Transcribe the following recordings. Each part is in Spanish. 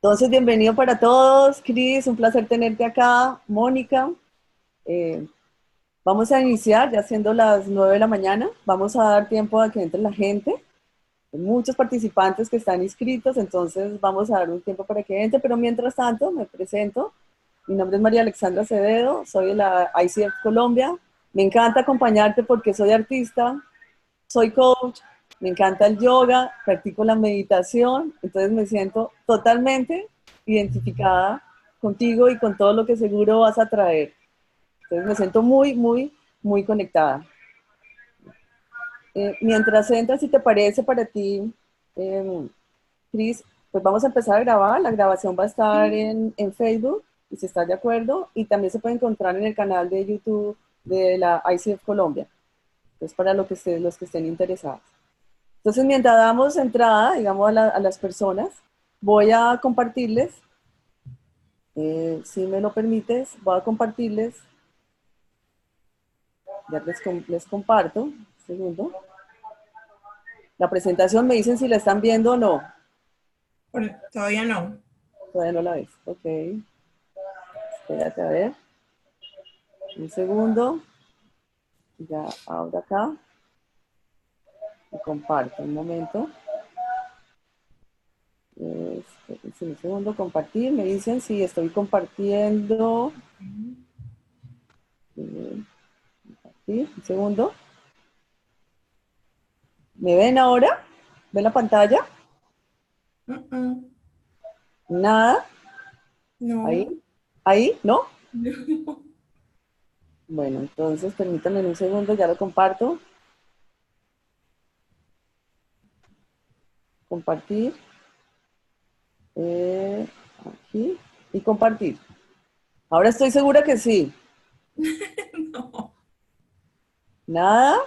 Entonces, bienvenido para todos, Cris, un placer tenerte acá, Mónica. Eh, Vamos a iniciar ya siendo las 9 de la mañana, vamos a dar tiempo a que entre la gente. Hay muchos participantes que están inscritos, entonces vamos a dar un tiempo para que entre, pero mientras tanto me presento. Mi nombre es María Alexandra Acevedo, soy de la ICF Colombia. Me encanta acompañarte porque soy artista, soy coach, me encanta el yoga, practico la meditación, entonces me siento totalmente identificada contigo y con todo lo que seguro vas a traer. Entonces me siento muy, muy, muy conectada. Mientras entras, si te parece para ti, eh, Cris, pues vamos a empezar a grabar. La grabación va a estar en Facebook, y si estás de acuerdo, y también se puede encontrar en el canal de YouTube de la ICF Colombia. Entonces, para los que estén interesados. Entonces, mientras damos entrada, digamos, a las personas, voy a compartirles, si me lo permites, voy a compartirles, ya les comparto, un segundo. La presentación me dicen si la están viendo o no. Todavía no. Todavía no la ves. Ok, espérate a ver. Un segundo. Ya ahora acá. Y comparto un momento. Un segundo, compartir. Me dicen si estoy compartiendo. Sí, un segundo. ¿Me ven ahora? ¿Ven la pantalla? Mm-mm. Nada. Ahí. No. Ahí, ¿no? No. Bueno, entonces permítanme un segundo, ya lo comparto. Compartir. eh, Aquí. Y compartir. Ahora estoy segura que sí. No. Nada.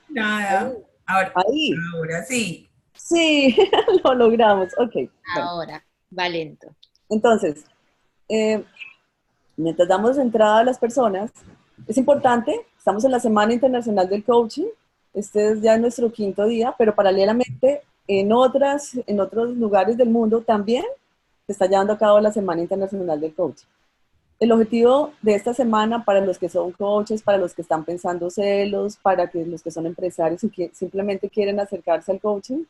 Nada. Ahora, Ahí. ahora sí. Sí, lo logramos. Ok, bueno. Ahora, va lento. Entonces, eh, mientras damos entrada a las personas, es importante, estamos en la Semana Internacional del Coaching, este es ya nuestro quinto día, pero paralelamente en otros lugares del mundo también se está llevando a cabo la Semana Internacional del Coaching. El objetivo de esta semana para los que son coaches, para los que están pensando celos, para que los que son empresarios y que simplemente quieren acercarse al coaching,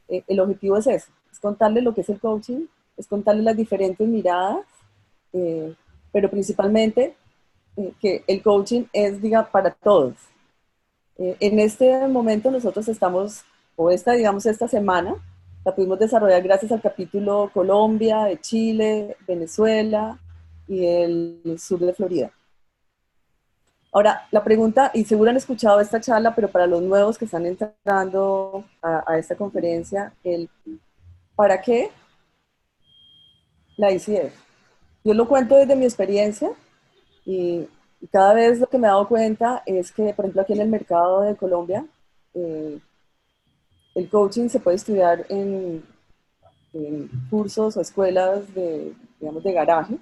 el objetivo es eso, es contarles lo que es el coaching, es contarles las diferentes miradas, eh, pero principalmente que el coaching es, diga, para todos. En este momento nosotros estamos, o esta, digamos, esta semana, la pudimos desarrollar gracias al capítulo Colombia, de Chile, Venezuela y el sur de Florida. Ahora, la pregunta, y seguro han escuchado esta charla, pero para los nuevos que están entrando a esta conferencia, el ¿para qué la ICF? Yo lo cuento desde mi experiencia y, y cada vez lo que me he dado cuenta es que, por ejemplo, aquí en el mercado de Colombia, eh, el coaching se puede estudiar en cursos o escuelas de, digamos, de garaje.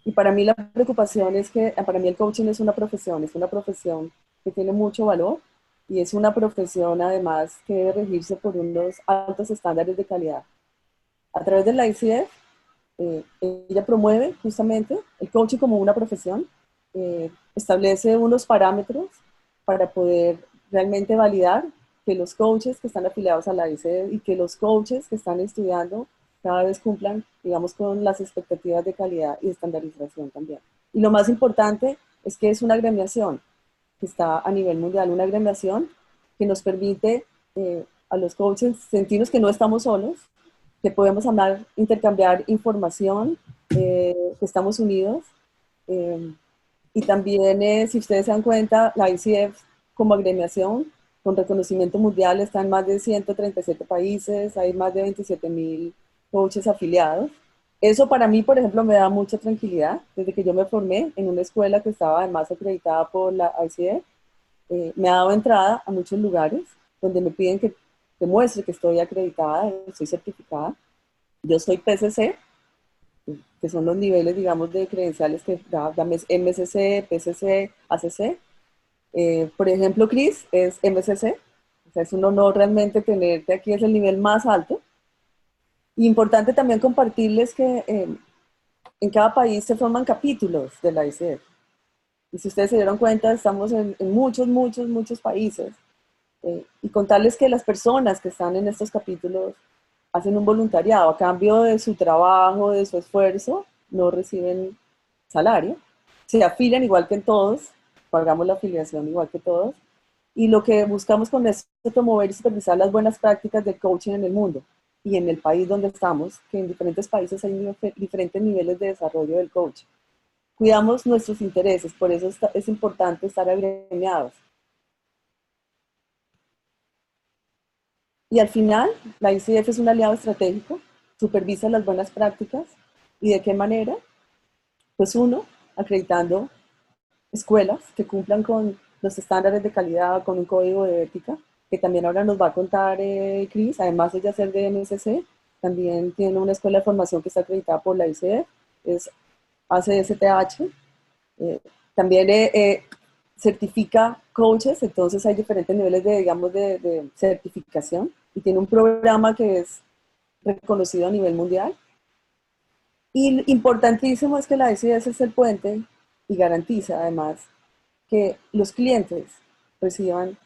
Y para mí la preocupación es que para mí el coaching es una profesión que tiene mucho valor y es una profesión además que debe regirse por unos altos estándares de calidad. A través de la ICF, ella promueve justamente el coaching como una profesión, establece unos parámetros para poder realmente validar que los coaches que están afiliados a la ICF y que los coaches que están estudiando cada vez cumplan, digamos, con las expectativas de calidad y estandarización también. Y lo más importante es que es una agremiación que está a nivel mundial, una agremiación que nos permite a los coaches sentirnos que no estamos solos, que podemos hablar, intercambiar información, que estamos unidos. eh, y también, si ustedes se dan cuenta, la ICF como agremiación con reconocimiento mundial está en más de 137 países, hay más de 27.000 coaches afiliados. Eso para mí, por ejemplo, me da mucha tranquilidad. Desde que yo me formé en una escuela que estaba además acreditada por la ICF, me ha dado entrada a muchos lugares donde me piden que muestre que estoy acreditada, estoy certificada. Yo soy PCC, que son los niveles, digamos, de credenciales que da MCC, PCC, ACC. Por ejemplo, Cris es MCC, o sea, es un honor realmente tenerte aquí, es el nivel más alto. Importante también compartirles que en cada país se forman capítulos de la ICF. Y si ustedes se dieron cuenta, estamos en muchos, muchos, muchos países. Y contarles que las personas que están en estos capítulos hacen un voluntariado a cambio de su trabajo, de su esfuerzo, no reciben salario, se afilian igual que en todos, pagamos la afiliación igual que todos, y lo que buscamos con esto es promover y supervisar las buenas prácticas de coaching en el mundo y en el país donde estamos, que en diferentes países hay diferentes niveles de desarrollo del coaching. Cuidamos nuestros intereses, por eso es importante estar agremiados. Y al final, la ICF es un aliado estratégico, supervisa las buenas prácticas. ¿Y de qué manera? Pues uno, acreditando escuelas que cumplan con los estándares de calidad, con un código de ética, que también ahora nos va a contar Cris, además de ya ser de MSC, también tiene una escuela de formación que está acreditada por la ICF, es ACSTH, también certifica coaches, entonces hay diferentes niveles de, digamos, de certificación, y tiene un programa que es reconocido a nivel mundial. Y importantísimo es que la ICF es el puente y garantiza además que los clientes reciban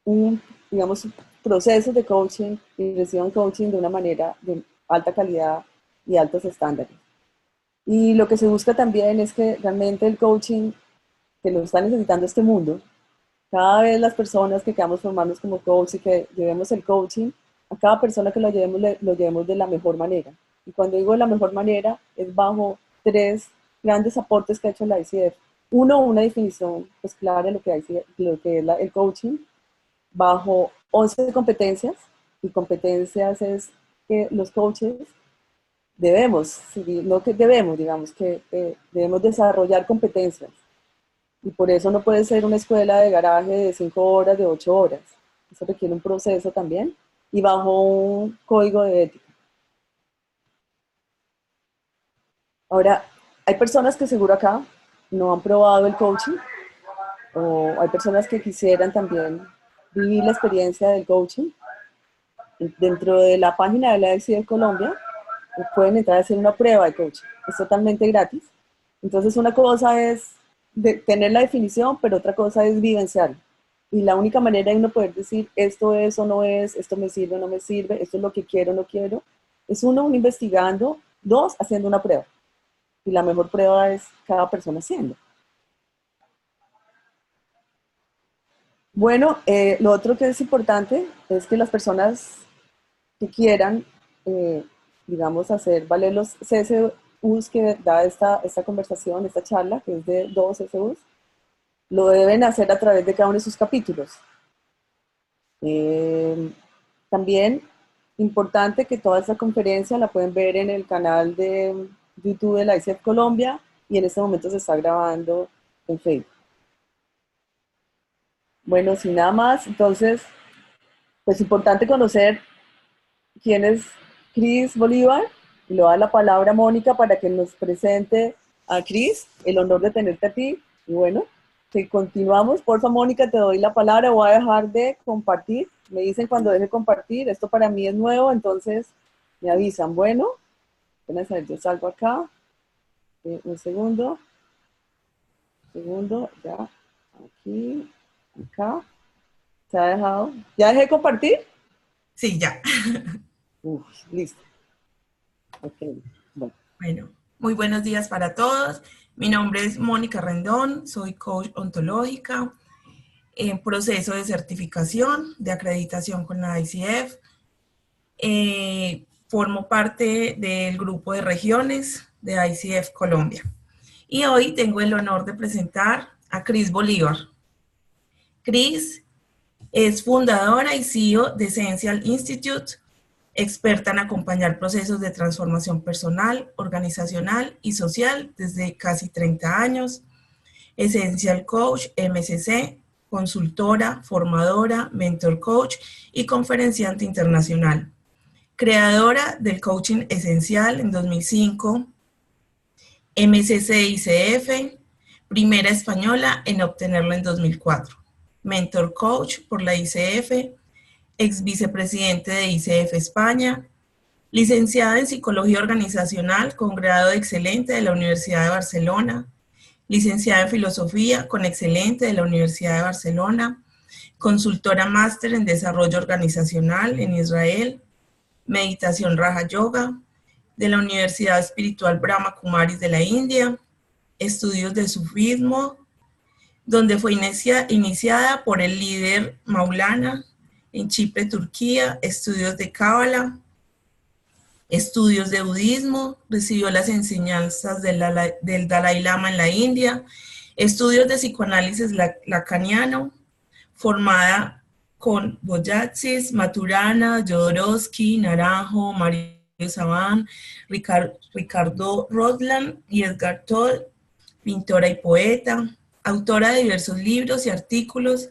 un, digamos, proceso de coaching y reciban coaching de una manera de alta calidad y altos estándares. Y lo que se busca también es que realmente el coaching, que lo está necesitando este mundo, cada vez las personas que queramos formarnos como coach y que llevemos el coaching, a cada persona que lo llevemos de la mejor manera. Y cuando digo de la mejor manera, es bajo 3 grandes aportes que ha hecho la ICF. Uno, una definición pues, clara de lo que es el coaching, bajo 11 competencias, y competencias es que los coaches debemos, no que debemos, digamos que debemos desarrollar competencias. Y por eso no puede ser una escuela de garaje de 5 horas, de 8 horas. Eso requiere un proceso también y bajo un código de ética. Ahora, hay personas que seguro acá no han probado el coaching, o hay personas que quisieran también vivir la experiencia del coaching. Dentro de la página de la EXI de Colombia pueden entrar a hacer una prueba de coaching. Es totalmente gratis. Entonces una cosa es tener la definición, pero otra cosa es vivenciarlo. Y la única manera de uno poder decir esto es o no es, esto me sirve o no me sirve, esto es lo que quiero o no quiero, es uno investigando, 2 haciendo una prueba. Y la mejor prueba es cada persona haciendo. Bueno, lo otro que es importante es que las personas que quieran, digamos, hacer valer los CSUs que da esta conversación, esta charla, que es de 2 CSUs, lo deben hacer a través de cada uno de sus capítulos. También importante que toda esta conferencia la pueden ver en el canal de YouTube de la ICF Colombia, y en este momento se está grabando en Facebook. Bueno, sin nada más, entonces, pues importante conocer quién es Cris Bolívar, y le voy a dar la palabra a Mónica para que nos presente a Cris, el honor de tenerte a ti, y bueno, que continuamos. Porfa, Mónica, te doy la palabra, voy a dejar de compartir, me dicen cuando deje de compartir, esto para mí es nuevo, entonces me avisan. Bueno, apenas yo salgo acá, un segundo, ya, aquí, acá, se ha dejado, ¿ya dejé de compartir? Sí, ya. Uf, listo. Ok, bueno. Bueno, muy buenos días para todos. Mi nombre es Mónica Rendón, soy coach ontológica en proceso de certificación, de acreditación con la ICF. Formo parte del grupo de regiones de ICF Colombia. Y hoy tengo el honor de presentar a Cris Bolívar. Cris es fundadora y CEO de Essential Institute, experta en acompañar procesos de transformación personal, organizacional y social desde casi 30 años. Essential Coach, MSC, consultora, formadora, mentor coach y conferenciante internacional. Creadora del Coaching Esencial en 2005, MSC ICF, primera española en obtenerlo en 2004. Mentor Coach por la ICF, ex vicepresidente de ICF España, licenciada en Psicología Organizacional con grado de excelente de la Universidad de Barcelona, licenciada en Filosofía con excelente de la Universidad de Barcelona, consultora máster en Desarrollo Organizacional en Israel, Meditación Raja Yoga, de la Universidad Espiritual Brahma Kumaris de la India, estudios de sufismo, donde fue iniciada por el líder Maulana, en Chipre, Turquía, estudios de Cábala, estudios de budismo, recibió las enseñanzas del Dalai Lama en la India, estudios de psicoanálisis lacaniano, formada con Boyatsis, Maturana, Jodorowsky, Naranjo, Mario Saban, Ricardo Rodland y Edgar Todd, pintora y poeta, autora de diversos libros y artículos,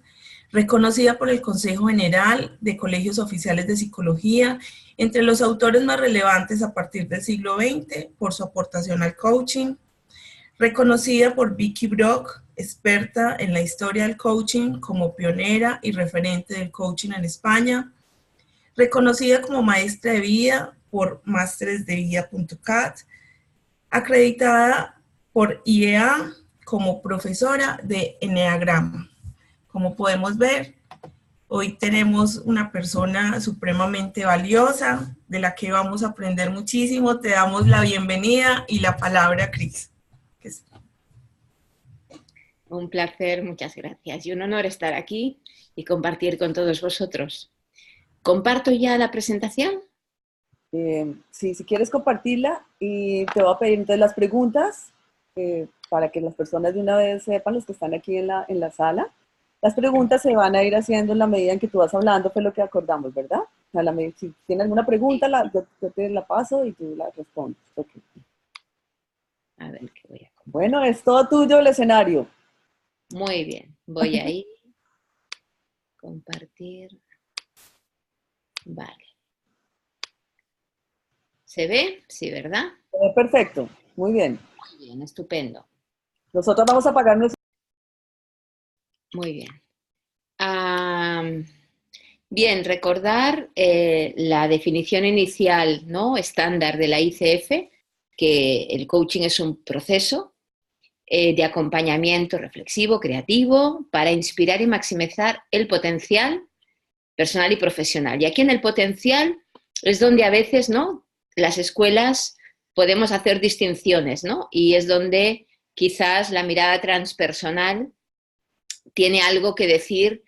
reconocida por el Consejo General de Colegios Oficiales de Psicología, entre los autores más relevantes a partir del siglo XX por su aportación al coaching, reconocida por Vicky Brock, experta en la historia del coaching como pionera y referente del coaching en España, reconocida como maestra de vida por masteresdevida.cat, acreditada por IEA como profesora de Enneagrama. Como podemos ver, hoy tenemos una persona supremamente valiosa, de la que vamos a aprender muchísimo. Te damos la bienvenida y la palabra, Cris. Un placer, muchas gracias. Y un honor estar aquí y compartir con todos vosotros. ¿Comparto ya la presentación? Sí, si quieres compartirla, y te voy a pedir entonces las preguntas para que las personas de una vez sepan, los que están aquí en la sala. Las preguntas se van a ir haciendo en la medida en que tú vas hablando, fue lo que acordamos, ¿verdad? O sea, si tienes alguna pregunta, yo te la paso y tú la respondes. Okay. A ver qué voy a compartir. Bueno, es todo tuyo el escenario. Muy bien, voy a ir. Compartir. Vale. ¿Se ve? Sí, ¿verdad? Se ve perfecto, muy bien. Muy bien, estupendo. Nosotros vamos a apagar nuestro... Muy bien. Bien, recordar la definición inicial, ¿no?, estándar de la ICF, que el coaching es un proceso de acompañamiento reflexivo, creativo, para inspirar y maximizar el potencial personal y profesional. Y aquí en el potencial es donde a veces, ¿no?, las escuelas podemos hacer distinciones, ¿no? Y es donde quizás la mirada transpersonal tiene algo que decir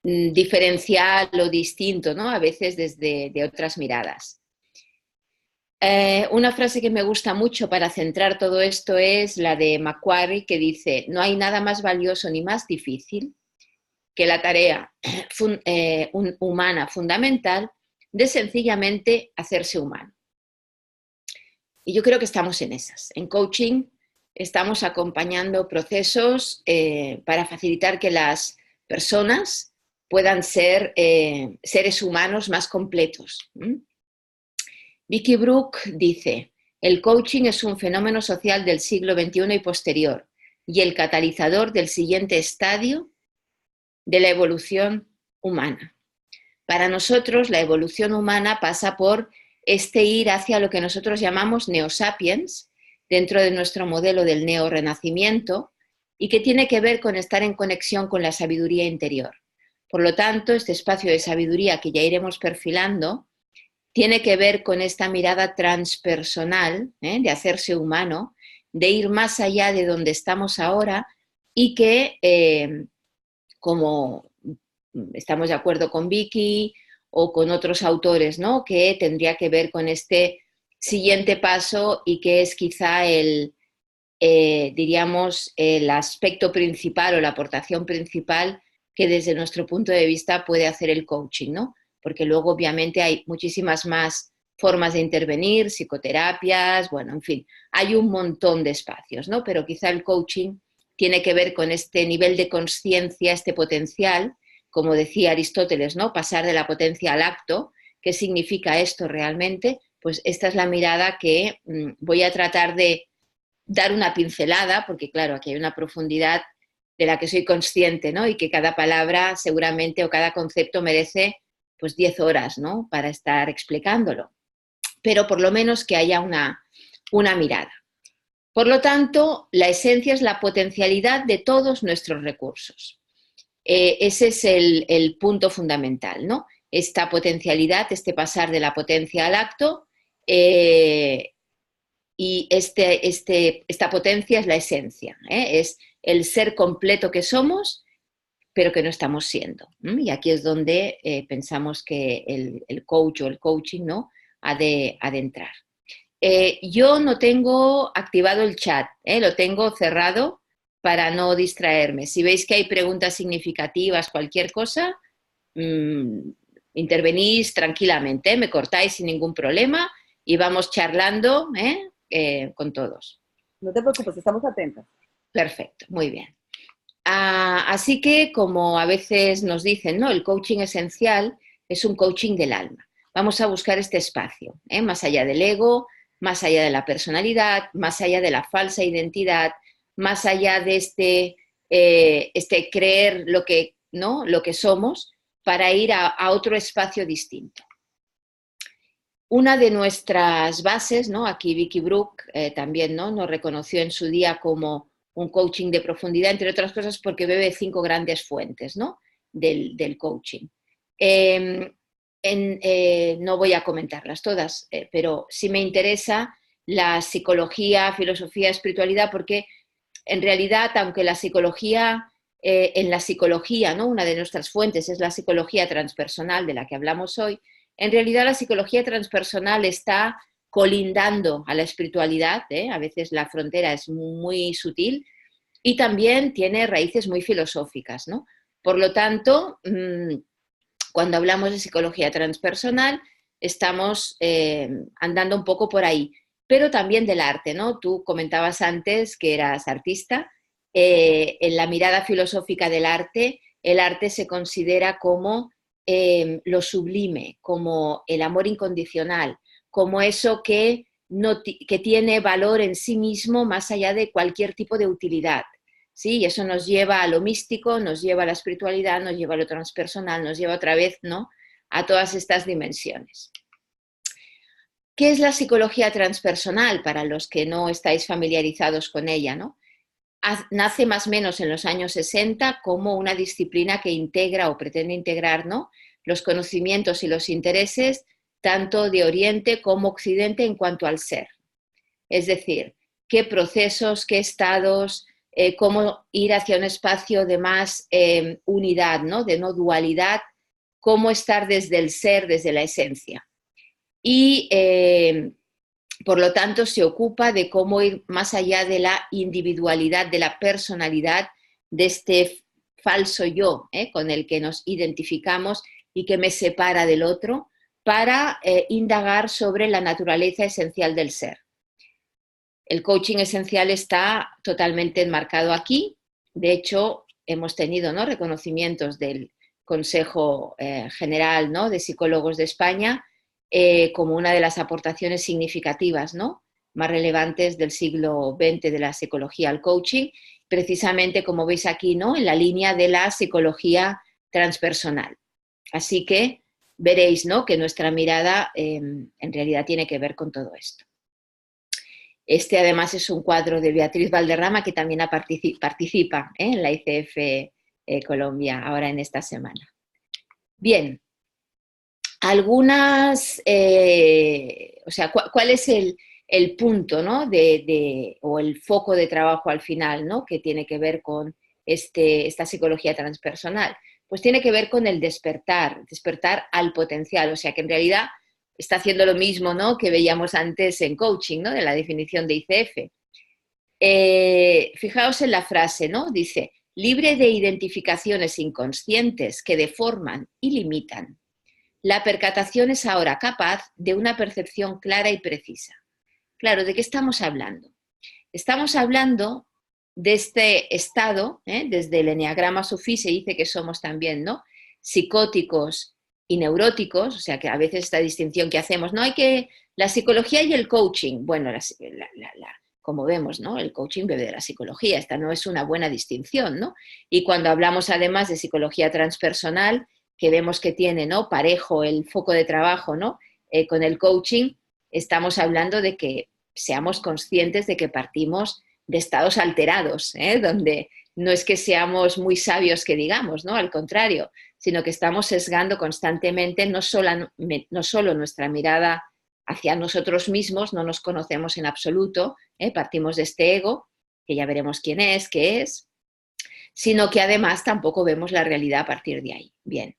diferencial o distinto, ¿no?, a veces desde de otras miradas. Una frase que me gusta mucho para centrar todo esto es la de Macquarie, que dice: no hay nada más valioso ni más difícil que la tarea humana fundamental de sencillamente hacerse humano. Y yo creo que estamos en esas. En coaching estamos acompañando procesos para facilitar que las personas puedan ser seres humanos más completos. Vicky Brook dice: el coaching es un fenómeno social del siglo XXI y posterior, y el catalizador del siguiente estadio de la evolución humana. Para nosotros, la evolución humana pasa por ir hacia lo que nosotros llamamos neosapiens, dentro de nuestro modelo del neorrenacimiento, y que tiene que ver con estar en conexión con la sabiduría interior. Por lo tanto, este espacio de sabiduría que ya iremos perfilando tiene que ver con esta mirada transpersonal, de hacerse humano, de ir más allá de donde estamos ahora, y que, como estamos de acuerdo con Vicky o con otros autores, ¿no?, que tendría que ver con este siguiente paso, y que es quizá diríamos, el aspecto principal o la aportación principal que desde nuestro punto de vista puede hacer el coaching, ¿no? Porque luego obviamente hay muchísimas más formas de intervenir, psicoterapias, bueno, en fin, hay un montón de espacios, ¿no? Pero quizá el coaching tiene que ver con este nivel de conciencia, este potencial, como decía Aristóteles, ¿no?, pasar de la potencia al acto. ¿Qué significa esto realmente? Pues esta es la mirada que voy a tratar de dar una pincelada, porque claro, aquí hay una profundidad de la que soy consciente, ¿no?, y que cada palabra seguramente o cada concepto merece pues 10 horas, ¿no?, para estar explicándolo. pero por lo menos que haya una mirada. Por lo tanto, la esencia es la potencialidad de todos nuestros recursos. Ese es el punto fundamental, ¿no? Esta potencialidad, este pasar de la potencia al acto, y esta potencia es la esencia, es el ser completo que somos, pero que no estamos siendo. Y aquí es donde pensamos que el coach o el coaching, ¿no?, ha de entrar. Yo no tengo activado el chat, lo tengo cerrado para no distraerme. Si veis que hay preguntas significativas, cualquier cosa, intervenís tranquilamente, me cortáis sin ningún problema y vamos charlando con todos. No te preocupes, estamos atentas. Perfecto, muy bien. Así que, como a veces nos dicen, ¿no?, el coaching esencial es un coaching del alma. Vamos a buscar este espacio, más allá del ego, más allá de la personalidad, más allá de la falsa identidad, más allá de este creer lo que somos, para ir a otro espacio distinto. Una de nuestras bases, ¿no?, aquí Vicky Brook también, ¿no?, nos reconoció en su día como un coaching de profundidad, entre otras cosas porque bebe 5 grandes fuentes, ¿no?, del coaching. No voy a comentarlas todas, pero sí me interesa la psicología, filosofía, espiritualidad, porque en realidad, aunque la psicología, en la psicología, ¿no?, una de nuestras fuentes es la psicología transpersonal de la que hablamos hoy, en realidad la psicología transpersonal está colindando a la espiritualidad, a veces la frontera es muy sutil, y también tiene raíces muy filosóficas, ¿no? Por lo tanto, cuando hablamos de psicología transpersonal, estamos andando un poco por ahí, pero también del arte, ¿no? Tú comentabas antes que eras artista. En la mirada filosófica del arte, el arte se considera como lo sublime, como el amor incondicional, como eso que tiene valor en sí mismo más allá de cualquier tipo de utilidad. ¿Sí? Y eso nos lleva a lo místico, nos lleva a la espiritualidad, nos lleva a lo transpersonal, nos lleva otra vez, ¿no?, a todas estas dimensiones. ¿Qué es la psicología transpersonal para los que no estáis familiarizados con ella, ¿no? Nace más o menos en los años 60 como una disciplina que integra o pretende integrar, ¿no?, los conocimientos y los intereses tanto de Oriente como Occidente en cuanto al ser. Es decir, qué procesos, qué estados, cómo ir hacia un espacio de más unidad, ¿no?, de no dualidad, cómo estar desde el ser, desde la esencia. Y por lo tanto se ocupa de cómo ir más allá de la individualidad, de la personalidad, de este falso yo con el que nos identificamos y que me separa del otro, para indagar sobre la naturaleza esencial del ser. El coaching esencial está totalmente enmarcado aquí. De hecho, hemos tenido, ¿no?, reconocimientos del Consejo General, ¿no?, de Psicólogos de España como una de las aportaciones significativas, ¿no?, más relevantes del siglo XX de la psicología al coaching, precisamente como veis aquí, ¿no?, en la línea de la psicología transpersonal. Así que veréis, ¿no?, que nuestra mirada en realidad tiene que ver con todo esto. Este además es un cuadro de Beatriz Valderrama, que también participa en la ICF Colombia ahora en esta semana. Bien, algunas, o sea, ¿cuál es el punto, ¿no?, o el foco de trabajo al final, ¿no?, que tiene que ver con esta psicología transpersonal? Pues tiene que ver con el despertar al potencial, o sea que en realidad está haciendo lo mismo, ¿no?, que veíamos antes en coaching, ¿no?, de la definición de ICF. Fijaos en la frase, ¿no?, dice, libre de identificaciones inconscientes que deforman y limitan. La percatación es ahora capaz de una percepción clara y precisa. Claro, ¿de qué estamos hablando? Estamos hablando de este estado, desde el eneagrama sufí se dice que somos también, ¿no?, psicóticos y neuróticos, o sea que a veces esta distinción que hacemos, no hay que, la psicología y el coaching, bueno, como vemos, ¿no?, el coaching bebe de la psicología, esta no es una buena distinción, ¿no? Y cuando hablamos además de psicología transpersonal, que vemos que tiene, ¿no?, parejo el foco de trabajo, ¿no?, con el coaching, estamos hablando de que seamos conscientes de que partimos de estados alterados, donde no es que seamos muy sabios que digamos, ¿no? Al contrario, sino que estamos sesgando constantemente no solo nuestra mirada hacia nosotros mismos, no nos conocemos en absoluto, partimos de este ego, que ya veremos quién es, qué es, sino que además tampoco vemos la realidad a partir de ahí. Bien,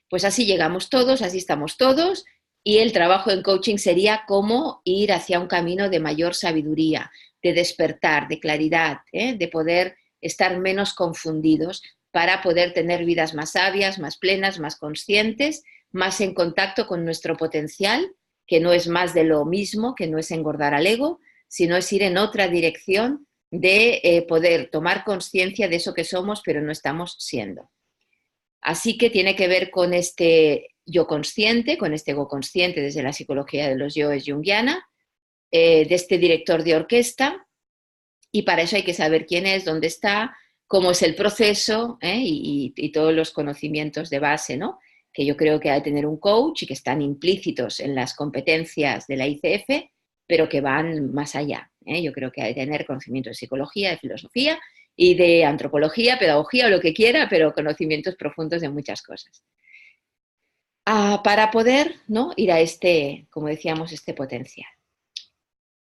pues así llegamos todos, así estamos todos, y el trabajo en coaching sería cómo ir hacia un camino de mayor sabiduría, de despertar, de claridad, de poder estar menos confundidos para poder tener vidas más sabias, más plenas, más conscientes, más en contacto con nuestro potencial, que no es más de lo mismo, que no es engordar al ego, sino es ir en otra dirección de poder tomar conciencia de eso que somos, pero no estamos siendo. Así que tiene que ver con este yo consciente, con este ego consciente desde la psicología de los yoes junguiana, de este director de orquesta, y para eso hay que saber quién es, dónde está, cómo es el proceso, y todos los conocimientos de base, ¿no? Que yo creo que hay que tener un coach y que están implícitos en las competencias de la ICF, pero que van más allá. Yo creo que hay que tener conocimiento de psicología, de filosofía y de antropología, pedagogía o lo que quiera, pero conocimientos profundos de muchas cosas. Para poder, ¿no?, ir a este, como decíamos, este potencial.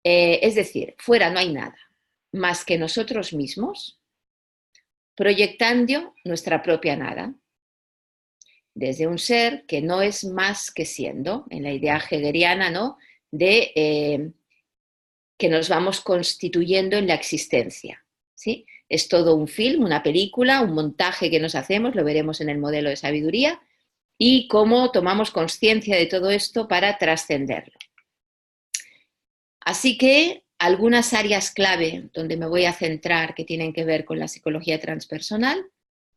Es decir, fuera no hay nada más que nosotros mismos proyectando nuestra propia nada, desde un ser que no es más que siendo, en la idea hegeliana, ¿no?, de que nos vamos constituyendo en la existencia, ¿sí? Es todo un film, una película, un montaje que nos hacemos, lo veremos en el modelo de sabiduría, y cómo tomamos conciencia de todo esto para trascenderlo. Así que algunas áreas clave donde me voy a centrar que tienen que ver con la psicología transpersonal: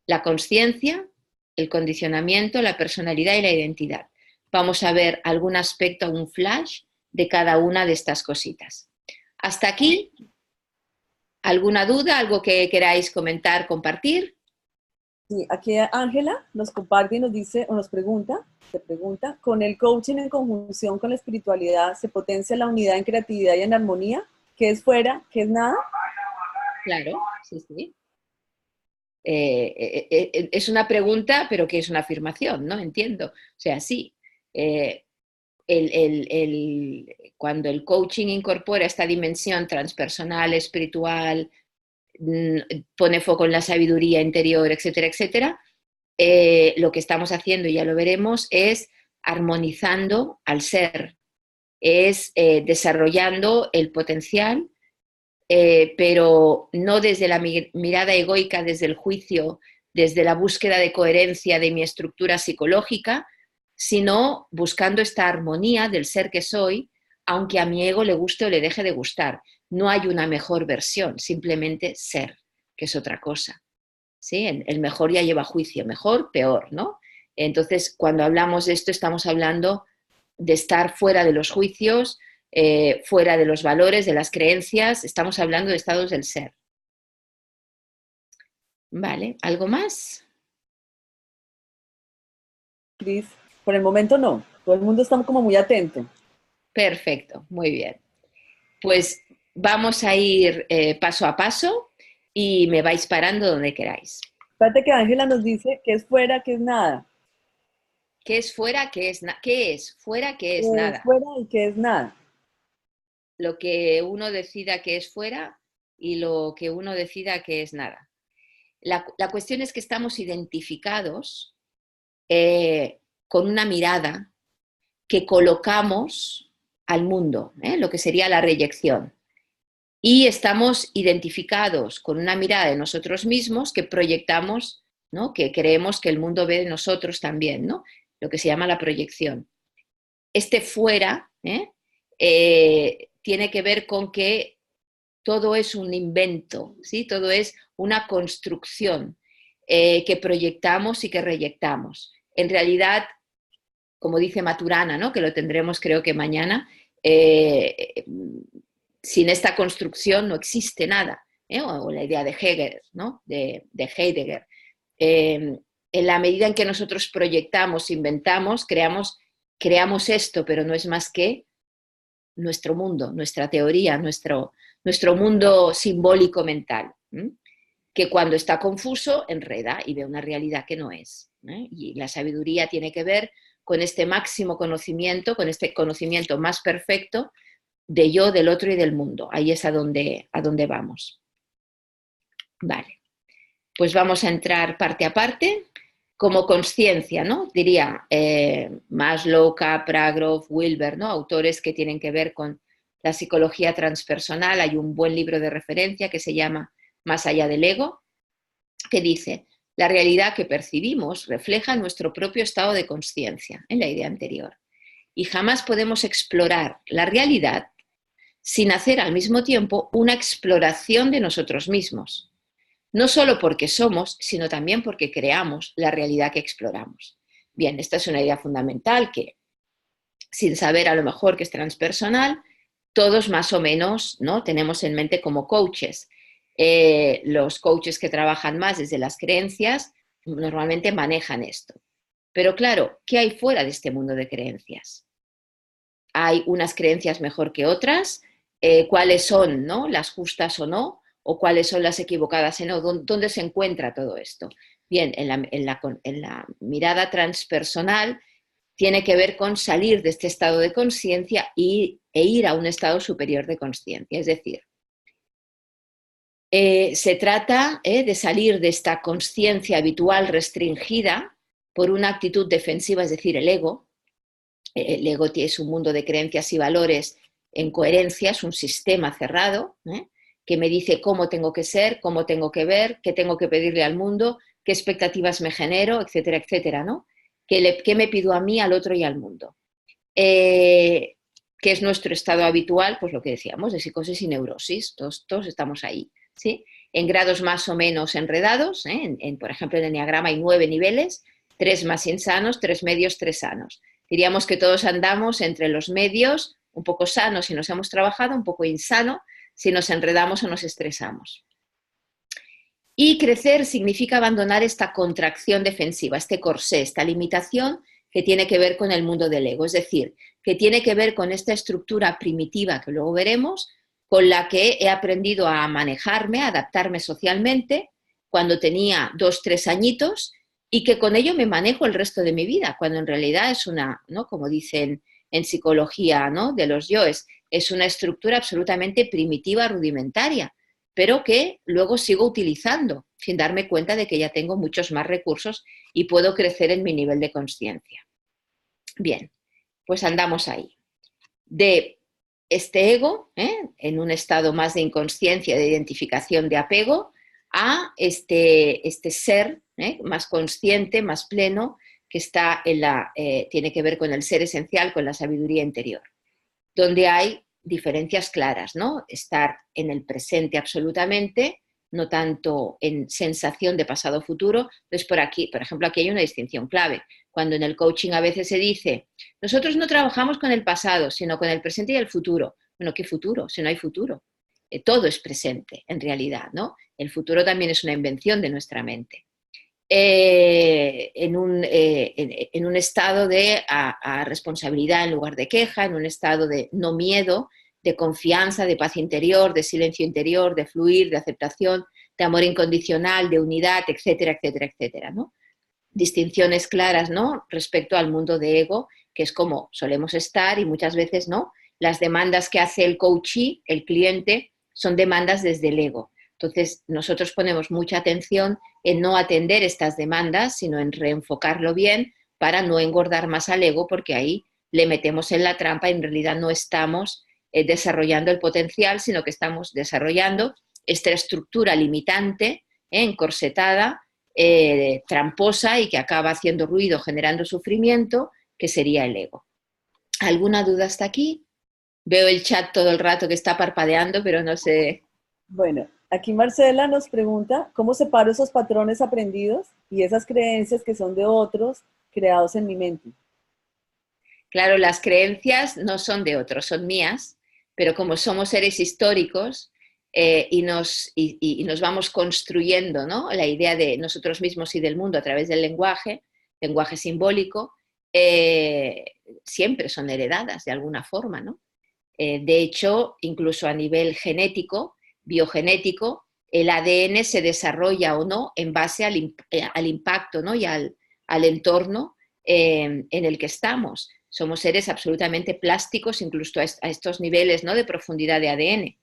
la consciencia, el condicionamiento, la personalidad y la identidad. Vamos a ver algún aspecto, un flash de cada una de estas cositas. Hasta aquí, ¿alguna duda, algo que queráis comentar, compartir? Sí, aquí Ángela nos comparte y nos dice, o nos pregunta, se pregunta, ¿con el coaching en conjunción con la espiritualidad se potencia la unidad en creatividad y en armonía? ¿Qué es fuera? ¿Qué es nada? Claro, sí, sí. Es una pregunta, pero que es una afirmación, ¿no? Entiendo. O sea, sí. Cuando el coaching incorpora esta dimensión transpersonal, espiritual, pone foco en la sabiduría interior, etcétera, etcétera, lo que estamos haciendo, y ya lo veremos, es armonizando al ser, es desarrollando el potencial, pero no desde la mirada egoica, desde el juicio, desde la búsqueda de coherencia de mi estructura psicológica, sino buscando esta armonía del ser que soy, aunque a mi ego le guste o le deje de gustar. No hay una mejor versión, simplemente ser, que es otra cosa. ¿Sí? El mejor ya lleva juicio, mejor, peor, ¿no? Entonces, cuando hablamos de esto, estamos hablando de estar fuera de los juicios, fuera de los valores, de las creencias, estamos hablando de estados del ser. Vale, ¿algo más? Cris, por el momento no, todo el mundo está como muy atento. Perfecto, muy bien. Pues vamos a ir paso a paso y me vais parando donde queráis. Fíjate que Ángela nos dice que es fuera, que es nada. ¿Qué es fuera? ¿Qué es nada? ¿Qué es fuera? ¿Qué es nada? Fuera y que es nada. Lo que uno decida que es fuera y lo que uno decida que es nada. La cuestión es que estamos identificados con una mirada que colocamos al mundo, lo que sería la reyección. Y estamos identificados con una mirada de nosotros mismos que proyectamos, ¿no?, que creemos que el mundo ve de nosotros también, ¿no?, lo que se llama la proyección. Este fuera tiene que ver con que todo es un invento, ¿sí? Todo es una construcción que proyectamos y que reyectamos. En realidad, como dice Maturana, ¿no?, que lo tendremos creo que mañana, sin esta construcción no existe nada, o la idea de Hegel, ¿no?, de Heidegger. En la medida en que nosotros proyectamos, inventamos, creamos esto, pero no es más que nuestro mundo, nuestra teoría, nuestro mundo simbólico mental, que cuando está confuso enreda y ve una realidad que no es. Y la sabiduría tiene que ver con este máximo conocimiento, con este conocimiento más perfecto de yo, del otro y del mundo. Ahí es a donde vamos. Vale, pues vamos a entrar parte a parte. Como consciencia, ¿no? Diría Maslow, Capra, Grof, Wilber, ¿no? Autores que tienen que ver con la psicología transpersonal. Hay un buen libro de referencia que se llama Más allá del ego, que dice: la realidad que percibimos refleja nuestro propio estado de consciencia, en la idea anterior. Y jamás podemos explorar la realidad sin hacer al mismo tiempo una exploración de nosotros mismos. No solo porque somos, sino también porque creamos la realidad que exploramos. Bien, esta es una idea fundamental que, sin saber a lo mejor que es transpersonal, todos más o menos, ¿no?, tenemos en mente como coaches. Los coaches que trabajan más desde las creencias normalmente manejan esto. Pero claro, ¿qué hay fuera de este mundo de creencias? Hay unas creencias mejor que otras. ¿Cuáles son, ¿no?, las justas o no? ¿O cuáles son las equivocadas o no? ¿Dónde se encuentra todo esto? Bien, en la mirada transpersonal tiene que ver con salir de este estado de conciencia e ir a un estado superior de conciencia. Es decir, se trata de salir de esta conciencia habitual restringida por una actitud defensiva, es decir, el ego. El ego es un mundo de creencias y valores en coherencia, es un sistema cerrado, que me dice cómo tengo que ser, cómo tengo que ver, qué tengo que pedirle al mundo, qué expectativas me genero, etcétera, etcétera, ¿no? ¿Qué me pido a mí, al otro y al mundo? ¿Qué es nuestro estado habitual? Pues lo que decíamos, de psicosis y neurosis, todos estamos ahí, ¿sí? En grados más o menos enredados, por ejemplo, en el enneagrama hay 9 niveles, 3 más insanos, 3 medios, 3 sanos. Diríamos que todos andamos entre los medios, un poco sanos si nos hemos trabajado, un poco insano si nos enredamos o nos estresamos. Y crecer significa abandonar esta contracción defensiva, este corsé, esta limitación que tiene que ver con el mundo del ego, es decir, que tiene que ver con esta estructura primitiva que luego veremos, con la que he aprendido a manejarme, a adaptarme socialmente cuando tenía 2, 3 añitos, y que con ello me manejo el resto de mi vida, cuando en realidad es una, ¿no?, como dicen en psicología, ¿no?, de los yoes, es una estructura absolutamente primitiva, rudimentaria, pero que luego sigo utilizando sin darme cuenta de que ya tengo muchos más recursos y puedo crecer en mi nivel de conciencia. Bien, pues andamos ahí. De este ego, en un estado más de inconsciencia, de identificación, de apego, a este ser más consciente, más pleno, que está tiene que ver con el ser esencial, con la sabiduría interior, donde hay diferencias claras, ¿no? Estar en el presente absolutamente, no tanto en sensación de pasado-futuro. Entonces, por ejemplo, aquí hay una distinción clave. Cuando en el coaching a veces se dice, nosotros no trabajamos con el pasado, sino con el presente y el futuro. Bueno, ¿qué futuro? Si no hay futuro. Todo es presente, en realidad, ¿no? El futuro también es una invención de nuestra mente. En un estado de responsabilidad en lugar de queja, en un estado de no miedo, de confianza, de paz interior, de silencio interior, de fluir, de aceptación, de amor incondicional, de unidad, etcétera, etcétera, etcétera, ¿no? Distinciones claras, ¿no?, respecto al mundo de ego, que es como solemos estar, y muchas veces, ¿no?, las demandas que hace el coachee, el cliente, son demandas desde el ego. Entonces, nosotros ponemos mucha atención en no atender estas demandas, sino en reenfocarlo bien para no engordar más al ego, porque ahí le metemos en la trampa y en realidad no estamos desarrollando el potencial, sino que estamos desarrollando esta estructura limitante, encorsetada, tramposa, y que acaba haciendo ruido, generando sufrimiento, que sería el ego. ¿Alguna duda hasta aquí? Veo el chat todo el rato que está parpadeando, pero no sé. Bueno, aquí Marcela nos pregunta, ¿cómo separo esos patrones aprendidos y esas creencias que son de otros creados en mi mente? Claro, las creencias no son de otros, son mías, pero como somos seres históricos y nos vamos construyendo, ¿no?, la idea de nosotros mismos y del mundo a través del lenguaje simbólico, siempre son heredadas de alguna forma, ¿no? De hecho, incluso a nivel genético, biogenético, el ADN se desarrolla o no en base al impacto, ¿no? y al entorno en el que estamos. Somos seres absolutamente plásticos, incluso a estos niveles, ¿no? de profundidad de ADN.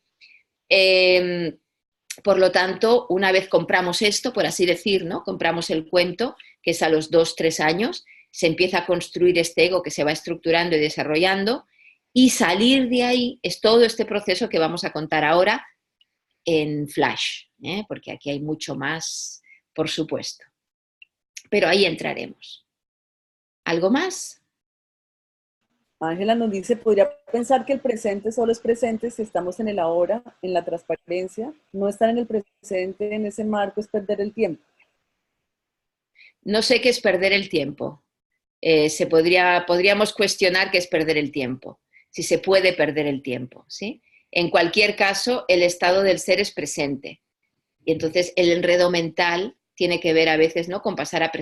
Por lo tanto, una vez compramos esto, por así decir, ¿no? compramos el cuento, que es a los 2, 3 años, se empieza a construir este ego que se va estructurando y desarrollando, y salir de ahí es todo este proceso que vamos a contar ahora en flash, porque aquí hay mucho más, por supuesto. Pero ahí entraremos. ¿Algo más? Ángela nos dice, podría pensar que el presente solo es presente si estamos en el ahora, en la transparencia. No estar en el presente, en ese marco, es perder el tiempo. No sé qué es perder el tiempo. Podríamos cuestionar qué es perder el tiempo, si se puede perder el tiempo, ¿sí? En cualquier caso, el estado del ser es presente. Y entonces el enredo mental tiene que ver a veces, ¿no? con pasar a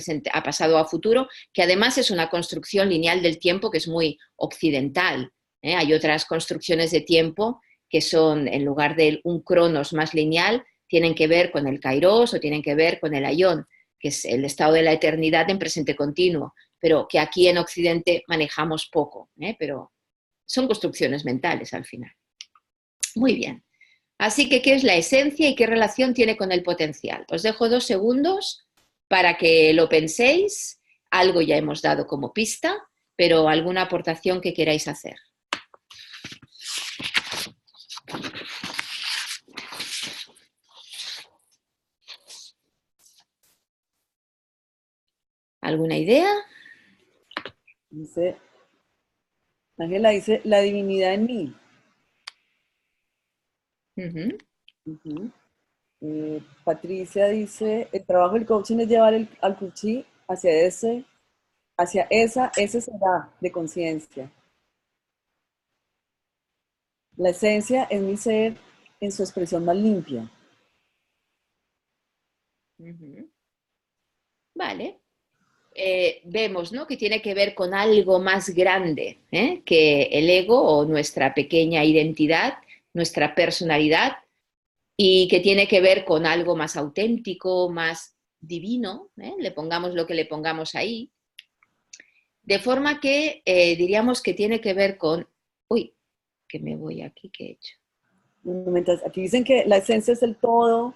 pasado o a futuro, que además es una construcción lineal del tiempo que es muy occidental. Hay otras construcciones de tiempo que son, en lugar de un cronos más lineal, tienen que ver con el kairos o tienen que ver con el aion, que es el estado de la eternidad en presente continuo, pero que aquí en Occidente manejamos poco, pero son construcciones mentales al final. Muy bien. Así que, ¿qué es la esencia y qué relación tiene con el potencial? Os dejo 2 segundos para que lo penséis. Algo ya hemos dado como pista, pero alguna aportación que queráis hacer. ¿Alguna idea? Dice, Ángela dice, la divinidad en mí. Patricia dice, el trabajo del coaching es llevar al coachee hacia ese será de conciencia. La esencia es mi ser en su expresión más limpia. Vale. Vemos, ¿no? que tiene que ver con algo más grande que el ego o nuestra pequeña identidad, nuestra personalidad, y que tiene que ver con algo más auténtico, más divino, le pongamos lo que le pongamos ahí, de forma que diríamos que tiene que ver con... Uy, que me voy aquí, ¿qué he hecho? Mientras aquí dicen que la esencia es el todo,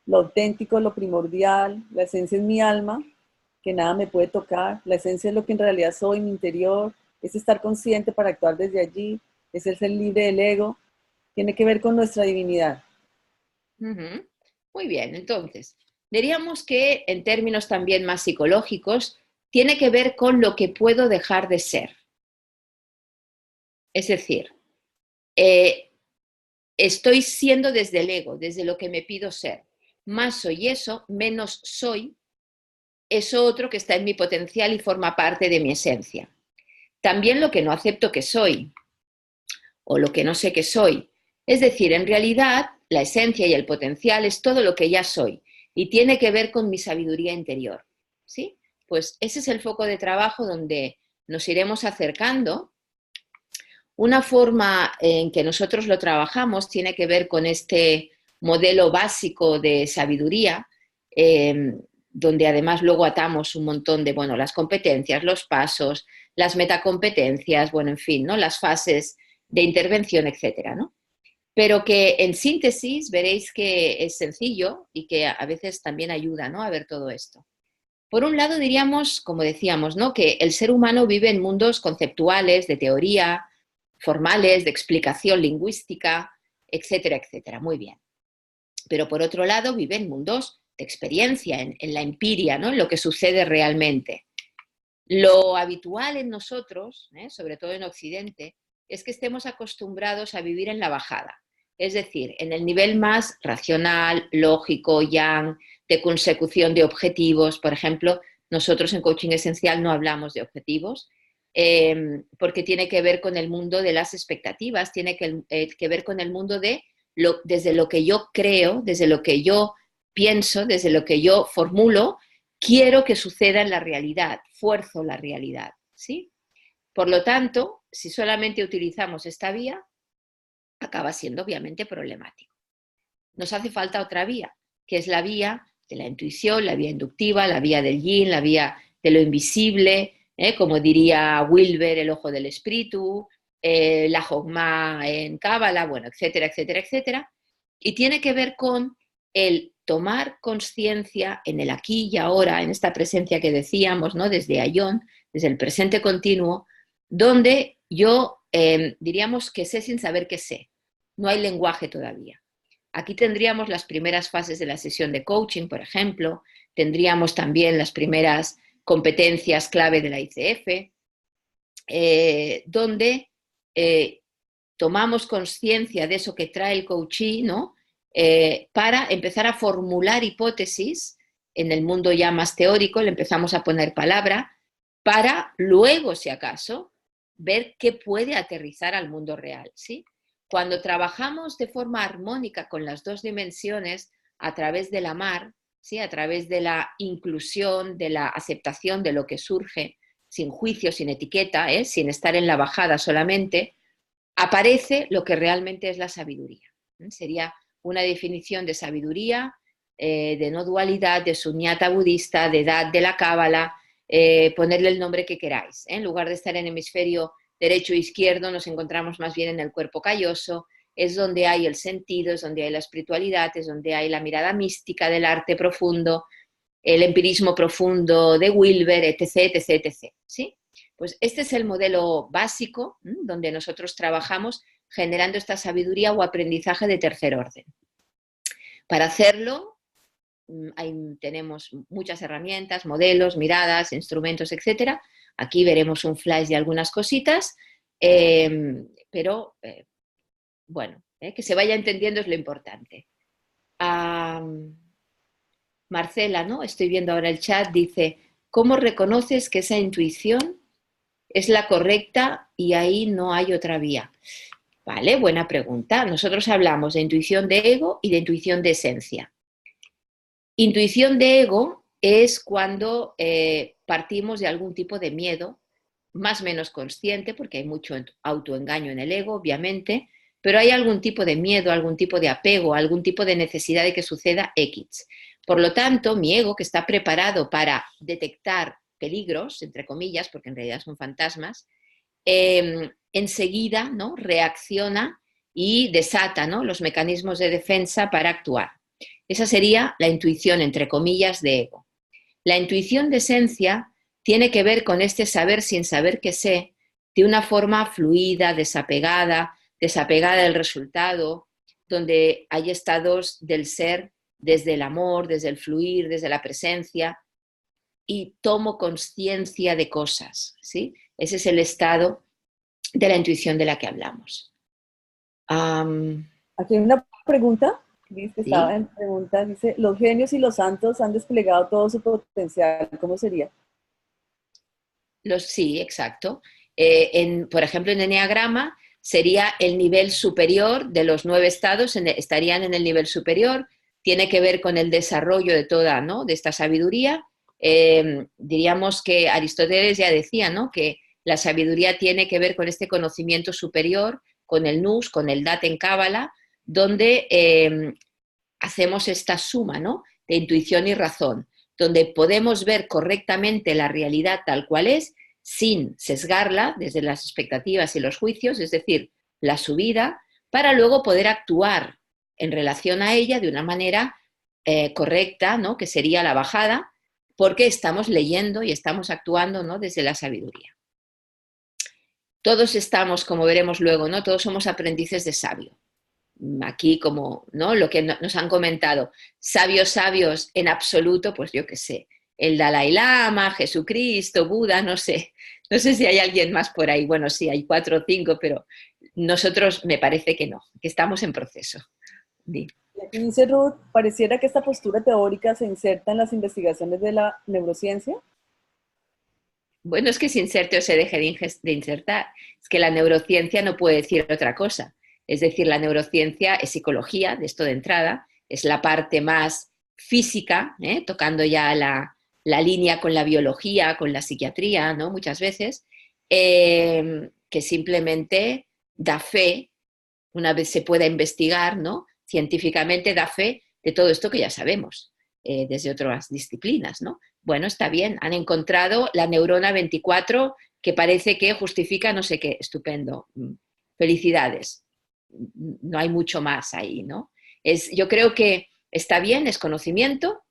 lo auténtico, lo primordial, la esencia es mi alma, que nada me puede tocar, la esencia es lo que en realidad soy, mi interior, es estar consciente para actuar desde allí, es el ser libre del ego, tiene que ver con nuestra divinidad. Muy bien, entonces, diríamos que en términos también más psicológicos, tiene que ver con lo que puedo dejar de ser. Es decir, estoy siendo desde el ego, desde lo que me pido ser. Más soy eso, menos soy eso otro que está en mi potencial y forma parte de mi esencia. También lo que no acepto que soy, o lo que no sé que soy. Es decir, en realidad, la esencia y el potencial es todo lo que ya soy y tiene que ver con mi sabiduría interior. ¿Sí? Pues ese es el foco de trabajo donde nos iremos acercando. Una forma en que nosotros lo trabajamos tiene que ver con este modelo básico de sabiduría, donde además luego atamos un montón de, bueno, las competencias, los pasos, las metacompetencias, bueno, en fin, ¿no? Las fases de intervención, etcétera, ¿no? Pero que en síntesis veréis que es sencillo y que a veces también ayuda, ¿no? a ver todo esto. Por un lado diríamos, como decíamos, ¿no? que el ser humano vive en mundos conceptuales, de teoría, formales, de explicación lingüística, etcétera, etcétera. Muy bien. Pero por otro lado vive en mundos de experiencia, en la empiria, ¿no? en lo que sucede realmente. Lo habitual en nosotros, sobre todo en Occidente, es que estemos acostumbrados a vivir en la bajada, es decir, en el nivel más racional, lógico, yang, de consecución de objetivos. Por ejemplo, nosotros en Coaching Esencial no hablamos de objetivos, porque tiene que ver con el mundo de las expectativas, tiene que ver con el mundo de desde lo que yo creo, desde lo que yo pienso, desde lo que yo formulo, quiero que suceda en la realidad, fuerzo la realidad, ¿sí? Por lo tanto, si solamente utilizamos esta vía, acaba siendo obviamente problemático. Nos hace falta otra vía, que es la vía de la intuición, la vía inductiva, la vía del yin, la vía de lo invisible, como diría Wilber, el ojo del espíritu, la Jogma en Cábala, bueno, etcétera, etcétera, etcétera. Y tiene que ver con el tomar conciencia en el aquí y ahora, en esta presencia que decíamos, ¿no? Desde Ayón, desde el presente continuo, donde yo diríamos que sé sin saber que sé. No hay lenguaje todavía. Aquí tendríamos las primeras fases de la sesión de coaching, por ejemplo, tendríamos también las primeras competencias clave de la ICF, donde tomamos conciencia de eso que trae el coachee, ¿no? Para empezar a formular hipótesis en el mundo ya más teórico, le empezamos a poner palabra, para luego, si acaso, ver qué puede aterrizar al mundo real, ¿sí? Cuando trabajamos de forma armónica con las dos dimensiones a través del amar, ¿sí? A través de la inclusión, de la aceptación de lo que surge, sin juicio, sin etiqueta, sin estar en la bajada solamente, aparece lo que realmente es la sabiduría. Sería una definición de sabiduría, de no dualidad, de sunyata budista, de edad de la cábala, ponerle el nombre que queráis. En lugar de estar en hemisferio derecho e izquierdo, nos encontramos más bien en el cuerpo calloso, es donde hay el sentido, es donde hay la espiritualidad, es donde hay la mirada mística del arte profundo, el empirismo profundo de Wilber, etc., etc., etc., ¿sí? Pues este es el modelo básico donde nosotros trabajamos generando esta sabiduría o aprendizaje de tercer orden. Para hacerlo, tenemos muchas herramientas, modelos, miradas, instrumentos, etc. Aquí veremos un flash de algunas cositas, pero bueno, que se vaya entendiendo es lo importante. Marcela, ¿no? Estoy viendo ahora el chat, dice, ¿cómo reconoces que esa intuición es la correcta y ahí no hay otra vía? Vale, buena pregunta. Nosotros hablamos de intuición de ego y de intuición de esencia. Intuición de ego es cuando partimos de algún tipo de miedo, más o menos consciente, porque hay mucho autoengaño en el ego, obviamente, pero hay algún tipo de miedo, algún tipo de apego, algún tipo de necesidad de que suceda X. Por lo tanto, mi ego, que está preparado para detectar peligros, entre comillas, porque en realidad son fantasmas, enseguida, ¿no? Reacciona y desata, ¿no? Los mecanismos de defensa para actuar. Esa sería la intuición, entre comillas, de ego. La intuición de esencia tiene que ver con este saber sin saber que sé, de una forma fluida, desapegada del resultado, donde hay estados del ser desde el amor, desde el fluir, desde la presencia, y tomo conciencia de cosas, ¿sí? Ese es el estado de la intuición de la que hablamos. Aquí hay una pregunta, Cris, que ¿sí? estaba en pregunta, dice, los genios y los santos han desplegado todo su potencial, ¿cómo sería? Sí, exacto. Por ejemplo, en Eneagrama sería el nivel superior de los 9 estados, estarían en el nivel superior, tiene que ver con el desarrollo de toda, ¿no? De esta sabiduría. Diríamos que Aristóteles ya decía, ¿no? Que la sabiduría tiene que ver con este conocimiento superior, con el nous, con el dat en Cábala, donde hacemos esta suma, ¿no? De intuición y razón, donde podemos ver correctamente la realidad tal cual es, sin sesgarla desde las expectativas y los juicios, es decir, la subida, para luego poder actuar en relación a ella de una manera correcta, ¿no? Que sería la bajada, porque estamos leyendo y estamos actuando, ¿no? Desde la sabiduría. Todos estamos, como veremos luego, ¿no? Todos somos aprendices de sabio. Aquí, como, ¿no? Lo que nos han comentado, sabios en absoluto, pues yo qué sé, el Dalai Lama, Jesucristo, Buda, no sé si hay alguien más por ahí. Bueno, sí, hay 4 o 5, pero nosotros me parece que no, que estamos en proceso. Y aquí dice Ruth, pareciera que esta postura teórica se inserta en las investigaciones de la neurociencia. Bueno, es que se inserte o se deje de insertar. Es que la neurociencia no puede decir otra cosa. Es decir, la neurociencia es psicología, de esto de entrada, es la parte más física, tocando ya la línea con la biología, con la psiquiatría, ¿no? Muchas veces, que simplemente da fe una vez se pueda investigar, ¿no? Científicamente da fe de todo esto que ya sabemos desde otras disciplinas, ¿no? Bueno, está bien, han encontrado la neurona 24 que parece que justifica no sé qué, estupendo, felicidades. No hay mucho más ahí, ¿no? Yo creo que está bien, es conocimiento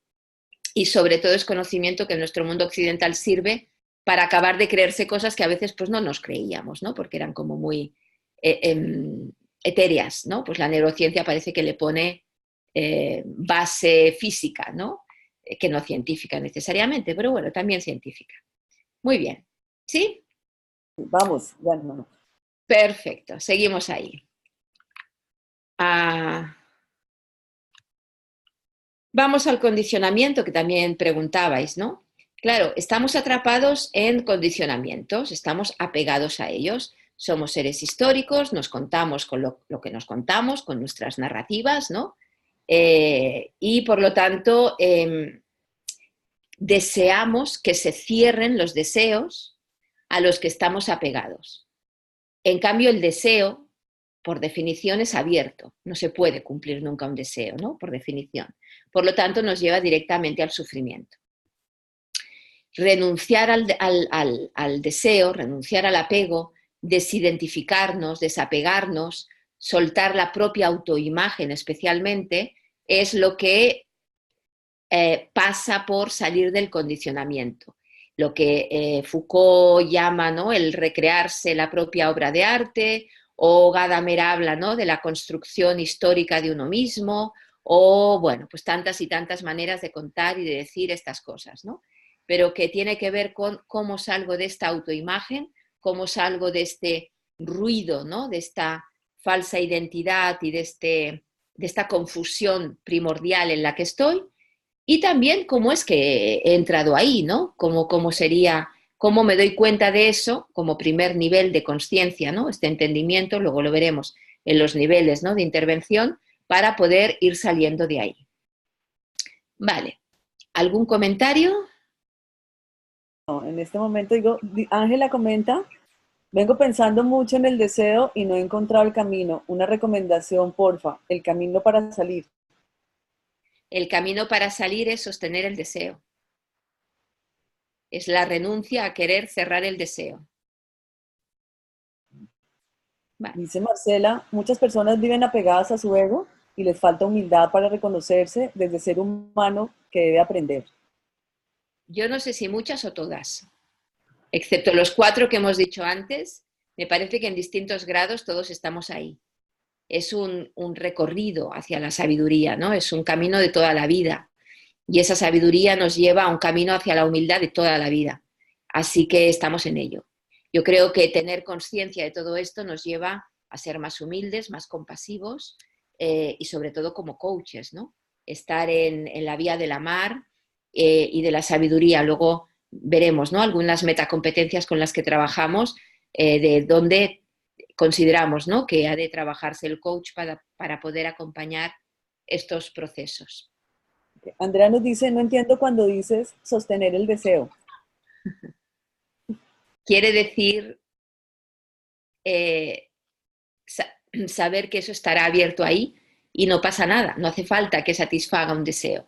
y sobre todo es conocimiento que en nuestro mundo occidental sirve para acabar de creerse cosas que a veces pues no nos creíamos, ¿no? Porque eran como muy etéreas, ¿no? Pues la neurociencia parece que le pone base física, ¿no? Que no científica necesariamente, pero bueno, también científica. Muy bien. ¿Sí? Vamos, ya no. Perfecto, seguimos ahí. Vamos al condicionamiento que también preguntabais, ¿no? Claro, estamos atrapados en condicionamientos, estamos apegados a ellos. Somos seres históricos, nos contamos con lo que nos contamos, con nuestras narrativas, ¿no? Y por lo tanto, deseamos que se cierren los deseos a los que estamos apegados. En cambio, el deseo, por definición, es abierto. No se puede cumplir nunca un deseo, ¿no? Por definición. Por lo tanto, nos lleva directamente al sufrimiento. Renunciar al deseo, renunciar al apego, desidentificarnos, desapegarnos, soltar la propia autoimagen especialmente, es lo que pasa por salir del condicionamiento. Lo que Foucault llama, ¿no?, el recrearse la propia obra de arte, o Gadamer habla, ¿no?, de la construcción histórica de uno mismo, o bueno, pues tantas y tantas maneras de contar y de decir estas cosas, ¿no? Pero que tiene que ver con cómo salgo de esta autoimagen, cómo salgo de este ruido, ¿no?, de esta falsa identidad y de esta confusión primordial en la que estoy. Y también cómo es que he entrado ahí, ¿no? Cómo sería, cómo me doy cuenta de eso como primer nivel de conciencia, ¿no? Este entendimiento, luego lo veremos en los niveles, ¿no?, de intervención, para poder ir saliendo de ahí. Vale. ¿Algún comentario? No, en este momento digo, Ángela comenta, vengo pensando mucho en el deseo y no he encontrado el camino. Una recomendación, porfa, el camino para salir. El camino para salir es sostener el deseo. Es la renuncia a querer cerrar el deseo. Vale. Dice Marcela, muchas personas viven apegadas a su ego y les falta humildad para reconocerse desde ser humano que debe aprender. Yo no sé si muchas o todas, excepto los 4 que hemos dicho antes, me parece que en distintos grados todos estamos ahí. Es un recorrido hacia la sabiduría, ¿no? Es un camino de toda la vida. Y esa sabiduría nos lleva a un camino hacia la humildad de toda la vida. Así que estamos en ello. Yo creo que tener conciencia de todo esto nos lleva a ser más humildes, más compasivos y sobre todo como coaches, ¿no? Estar en la vía de la mar y de la sabiduría. Luego veremos, ¿no?, algunas metacompetencias con las que trabajamos, de dónde consideramos, ¿no?, que ha de trabajarse el coach para poder acompañar estos procesos. Andrea nos dice, no entiendo cuando dices sostener el deseo. Quiere decir saber que eso estará abierto ahí y no pasa nada, no hace falta que satisfaga un deseo.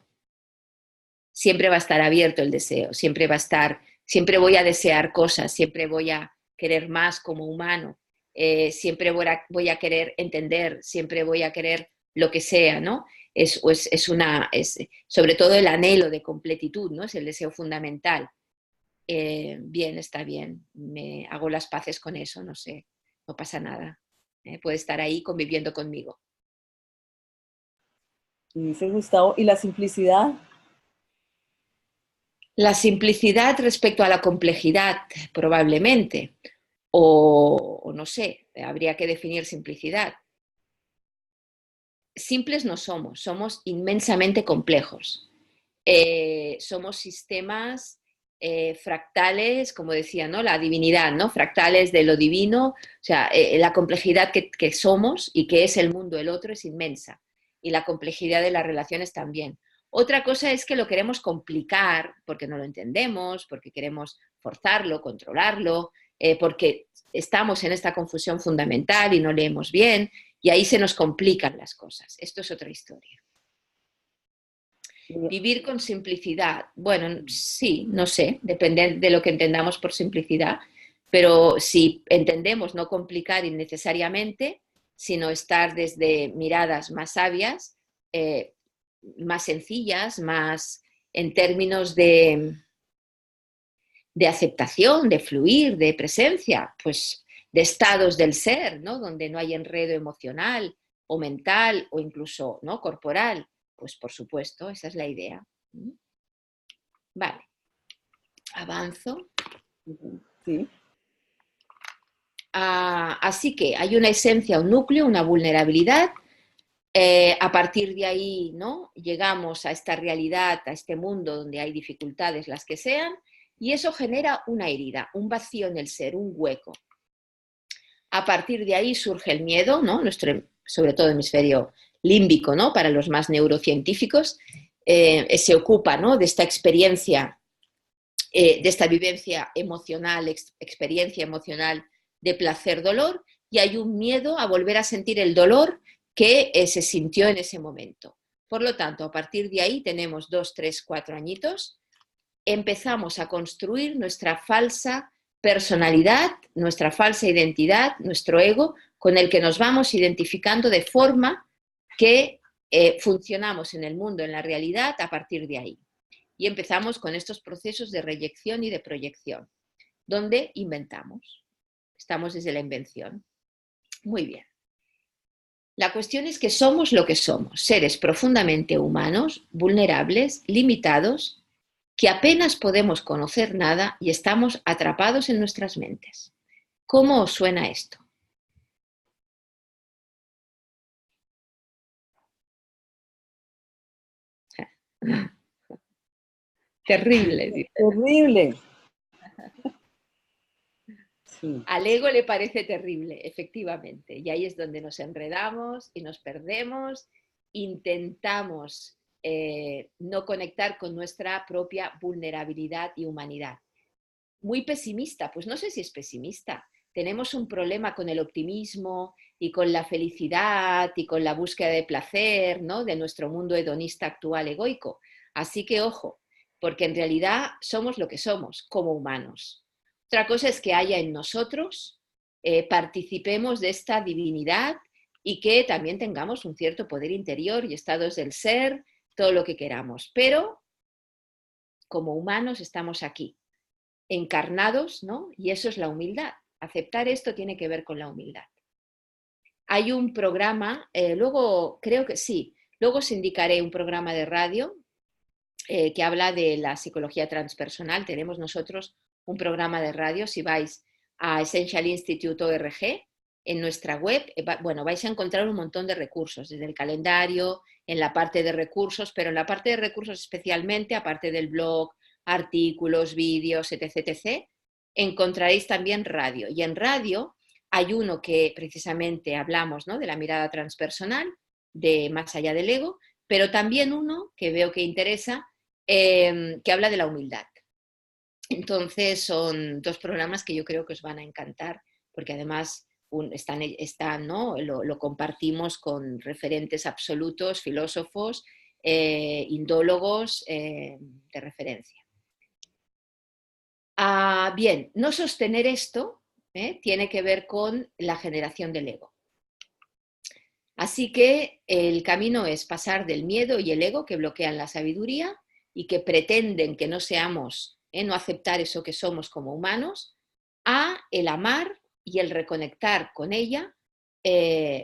Siempre va a estar abierto el deseo, siempre va a estar, siempre voy a desear cosas, siempre voy a querer más como humano, siempre voy a querer entender, siempre voy a querer lo que sea, ¿no? Es sobre todo el anhelo de completitud, ¿no? Es el deseo fundamental. Bien, está bien, me hago las paces con eso, no sé, no pasa nada. Puede estar ahí conviviendo conmigo. Y dice Gustavo, ¿y la simplicidad? La simplicidad respecto a la complejidad, probablemente, o no sé, habría que definir simplicidad. Simples no somos, somos inmensamente complejos. Somos sistemas fractales, como decía, ¿no?, la divinidad, ¿no?, fractales de lo divino, o sea, la complejidad que somos y que es el mundo, el otro, es inmensa, y la complejidad de las relaciones también. Otra cosa es que lo queremos complicar porque no lo entendemos, porque queremos forzarlo, controlarlo, porque estamos en esta confusión fundamental y no leemos bien, Y ahí se nos complican las cosas. Esto es otra historia. Vivir con simplicidad. Bueno, sí, no sé, depende de lo que entendamos por simplicidad, pero si entendemos no complicar innecesariamente, sino estar desde miradas más sabias, más sencillas, más en términos de aceptación, de fluir, de presencia, pues de estados del ser, ¿no? Donde no hay enredo emocional o mental o incluso, ¿no?, corporal. Pues por supuesto, esa es la idea. Vale, avanzo. Sí. Así que hay una esencia, un núcleo, una vulnerabilidad. A partir de ahí, ¿no?, llegamos a esta realidad, a este mundo donde hay dificultades, las que sean, y eso genera una herida, un vacío en el ser, un hueco. A partir de ahí surge el miedo, ¿no?, nuestro, sobre todo hemisferio límbico, ¿no?, para los más neurocientíficos, se ocupa, ¿no?, de esta experiencia, de esta vivencia emocional, experiencia emocional de placer-dolor, y hay un miedo a volver a sentir el dolor que se sintió en ese momento. Por lo tanto, a partir de ahí tenemos 2, 3, 4 añitos, empezamos a construir nuestra falsa personalidad, nuestra falsa identidad, nuestro ego, con el que nos vamos identificando de forma que funcionamos en el mundo, en la realidad, a partir de ahí. Y empezamos con estos procesos de reyección y de proyección, donde inventamos. Estamos desde la invención. Muy bien. La cuestión es que somos lo que somos, seres profundamente humanos, vulnerables, limitados, que apenas podemos conocer nada y estamos atrapados en nuestras mentes. ¿Cómo os suena esto? Terrible, dice. Terrible. Sí. Al ego le parece terrible, efectivamente, y ahí es donde nos enredamos y nos perdemos, intentamos no conectar con nuestra propia vulnerabilidad y humanidad. Muy pesimista, pues no sé si es pesimista. Tenemos un problema con el optimismo y con la felicidad y con la búsqueda de placer, ¿no?, de nuestro mundo hedonista actual egoico. Así que ojo, porque en realidad somos lo que somos como humanos. Otra cosa es que haya en nosotros, participemos de esta divinidad y que también tengamos un cierto poder interior y estados del ser, todo lo que queramos. Pero como humanos estamos aquí, encarnados, ¿no? Y eso es la humildad. Aceptar esto tiene que ver con la humildad. Hay un programa, luego creo que sí, luego os indicaré un programa de radio que habla de la psicología transpersonal. Tenemos nosotros un programa de radio, si vais a essentialinstitute.org, en nuestra web, bueno, vais a encontrar un montón de recursos, desde el calendario, en la parte de recursos, pero en la parte de recursos especialmente, aparte del blog, artículos, vídeos, etc., etc., encontraréis también radio. Y en radio hay uno que precisamente hablamos, ¿no?, de la mirada transpersonal, de más allá del ego, pero también uno que veo que interesa, que habla de la humildad. Entonces son dos programas que yo creo que os van a encantar, porque además están, ¿no?, lo compartimos con referentes absolutos, filósofos, indólogos de referencia. Bien, no sostener esto tiene que ver con la generación del ego. Así que el camino es pasar del miedo y el ego que bloquean la sabiduría y que pretenden que no seamos, no aceptar eso que somos como humanos, a el amar y el reconectar con ella,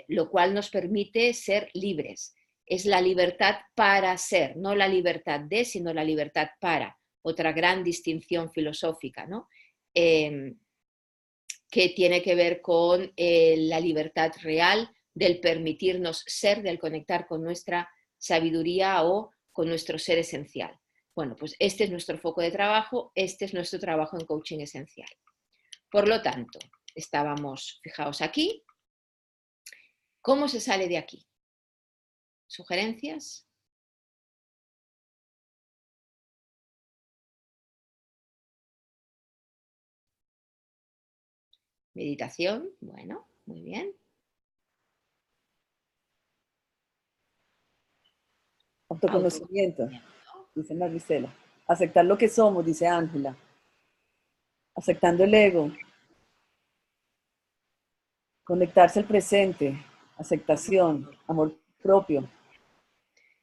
lo cual nos permite ser libres. Es la libertad para ser, no la libertad de, sino la libertad para. Otra gran distinción filosófica, ¿no?, que tiene que ver con la libertad real del permitirnos ser, del conectar con nuestra sabiduría o con nuestro ser esencial. Bueno, pues este es nuestro foco de trabajo, este es nuestro trabajo en coaching esencial. Por lo tanto, estábamos, fijaos aquí, ¿cómo se sale de aquí? ¿Sugerencias? Meditación, bueno, muy bien. Autoconocimiento, dice Marisela. Aceptar lo que somos, dice Ángela. Aceptando el ego. Conectarse al presente. Aceptación. Amor propio.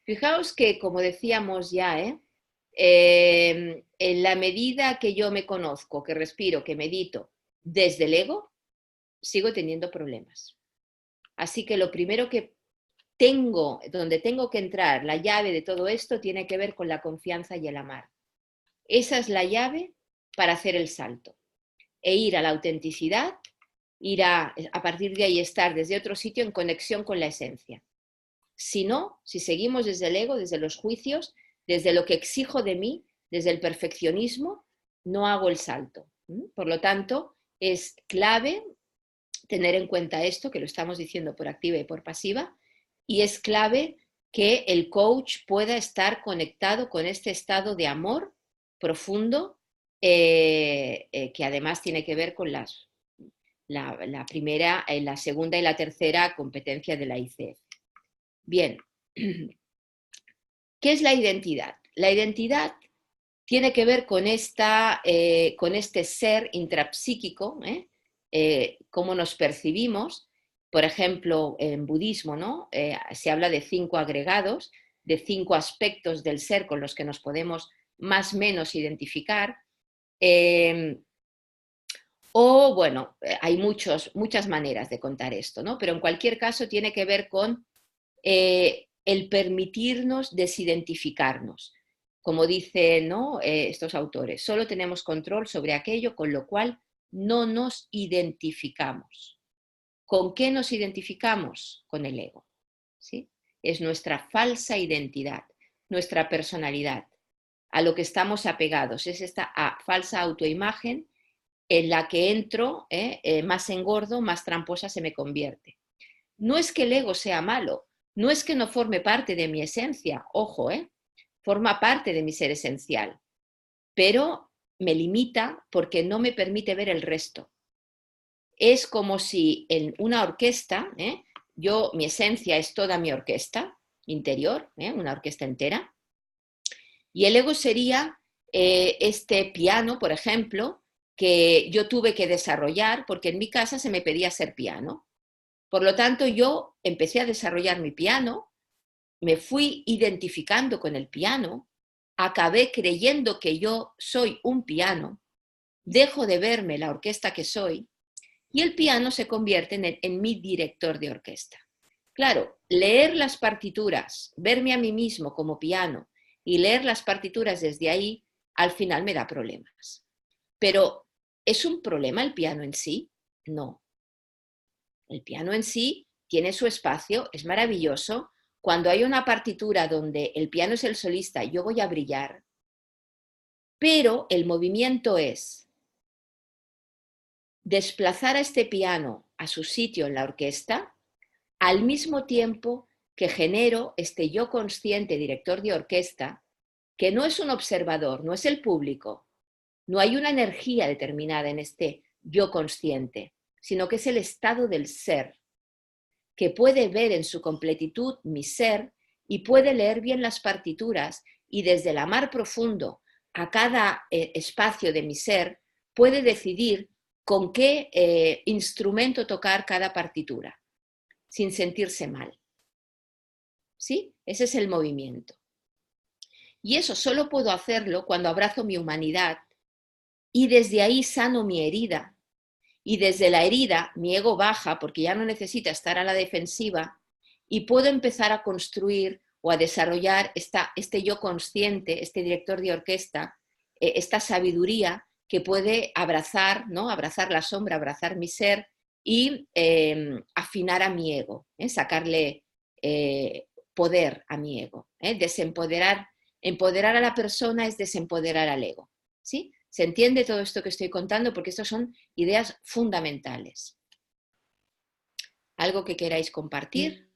Fijaos que, como decíamos ya, en la medida que yo me conozco, que respiro, que medito desde el ego, sigo teniendo problemas. Así que lo primero que tengo, donde tengo que entrar, la llave de todo esto, tiene que ver con la confianza y el amar. Esa es la llave para hacer el salto. E ir a la autenticidad, ir a partir de ahí estar desde otro sitio en conexión con la esencia. Si no, si seguimos desde el ego, desde los juicios, desde lo que exijo de mí, desde el perfeccionismo, no hago el salto. Por lo tanto, es clave tener en cuenta esto, que lo estamos diciendo por activa y por pasiva, y es clave que el coach pueda estar conectado con este estado de amor profundo, que además tiene que ver con la primera, la segunda y la tercera competencia de la ICF. Bien, ¿qué es la identidad? La identidad tiene que ver con este ser intrapsíquico, cómo nos percibimos. Por ejemplo, en budismo, ¿no? Se habla de 5 agregados, de 5 aspectos del ser con los que nos podemos más o menos identificar. O, bueno, hay muchas maneras de contar esto, ¿no? Pero en cualquier caso tiene que ver con el permitirnos desidentificarnos. Como dicen, ¿no? Estos autores, solo tenemos control sobre aquello con lo cual no nos identificamos. ¿Con qué nos identificamos? Con el ego, ¿sí? Es nuestra falsa identidad, nuestra personalidad, a lo que estamos apegados. Es esta falsa autoimagen en la que entro, más engordo, más tramposa se me convierte. No es que el ego sea malo, no es que no forme parte de mi esencia, ojo, forma parte de mi ser esencial, pero me limita porque no me permite ver el resto. Es como si en una orquesta, mi esencia es toda mi orquesta interior, una orquesta entera, y el ego sería este piano, por ejemplo, que yo tuve que desarrollar porque en mi casa se me pedía ser piano. Por lo tanto, yo empecé a desarrollar mi piano, me fui identificando con el piano, acabé creyendo que yo soy un piano, dejo de verme la orquesta que soy y el piano se convierte en mi director de orquesta. Claro, leer las partituras, verme a mí mismo como piano y leer las partituras desde ahí, al final me da problemas. Pero, ¿es un problema el piano en sí? No. El piano en sí tiene su espacio, es maravilloso. Cuando hay una partitura donde el piano es el solista, yo voy a brillar. Pero el movimiento es desplazar a este piano a su sitio en la orquesta, al mismo tiempo que genero este yo consciente, director de orquesta, que no es un observador, no es el público, no hay una energía determinada en este yo consciente, sino que es el estado del ser, que puede ver en su completitud mi ser y puede leer bien las partituras y desde el amar profundo a cada espacio de mi ser puede decidir con qué instrumento tocar cada partitura, sin sentirse mal. ¿Sí? Ese es el movimiento. Y eso solo puedo hacerlo cuando abrazo mi humanidad y desde ahí sano mi herida. Y desde la herida mi ego baja porque ya no necesita estar a la defensiva y puedo empezar a construir o a desarrollar este yo consciente, este director de orquesta, esta sabiduría que puede abrazar, ¿no? Abrazar la sombra, abrazar mi ser y afinar a mi ego, sacarle poder a mi ego. Empoderar a la persona es desempoderar al ego. ¿Sí? ¿Se entiende todo esto que estoy contando? Porque estas son ideas fundamentales. ¿Algo que queráis compartir?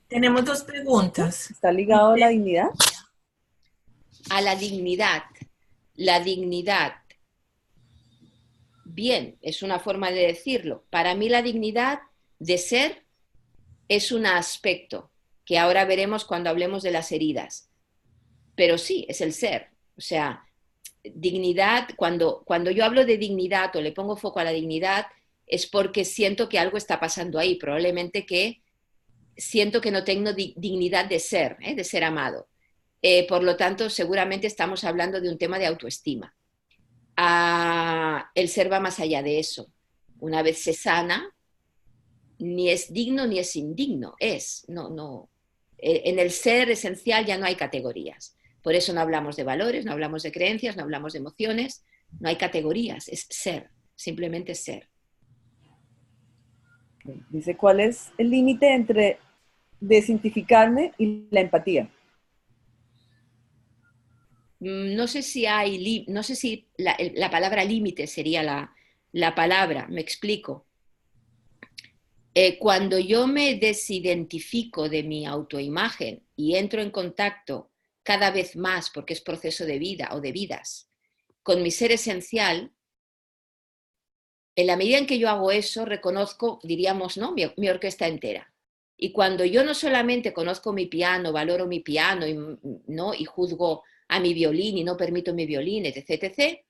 Tenemos 2 preguntas. ¿Está ligado a la dignidad? A la dignidad. La dignidad. Bien, es una forma de decirlo. Para mí la dignidad de ser es un aspecto. que ahora veremos cuando hablemos de las heridas. Pero sí, es el ser. O sea, dignidad, cuando yo hablo de dignidad o le pongo foco a la dignidad, es porque siento que algo está pasando ahí, probablemente que siento que no tengo dignidad de ser amado. Por lo tanto, seguramente estamos hablando de un tema de autoestima. El ser va más allá de eso. Una vez se sana, ni es digno ni es indigno, no. En el ser esencial ya no hay categorías. Por eso no hablamos de valores, no hablamos de creencias, no hablamos de emociones, no hay categorías, es ser, simplemente ser. Dice, ¿cuál es el límite entre desidentificarme y la empatía? No sé si la palabra límite sería la palabra, me explico. Cuando yo me desidentifico de mi autoimagen y entro en contacto cada vez más, porque es proceso de vida o de vidas, con mi ser esencial, en la medida en que yo hago eso, reconozco, diríamos, ¿no?, mi orquesta entera. Y cuando yo no solamente conozco mi piano, valoro mi piano, ¿no?, y juzgo a mi violín y no permito mi violín, etc., etc.,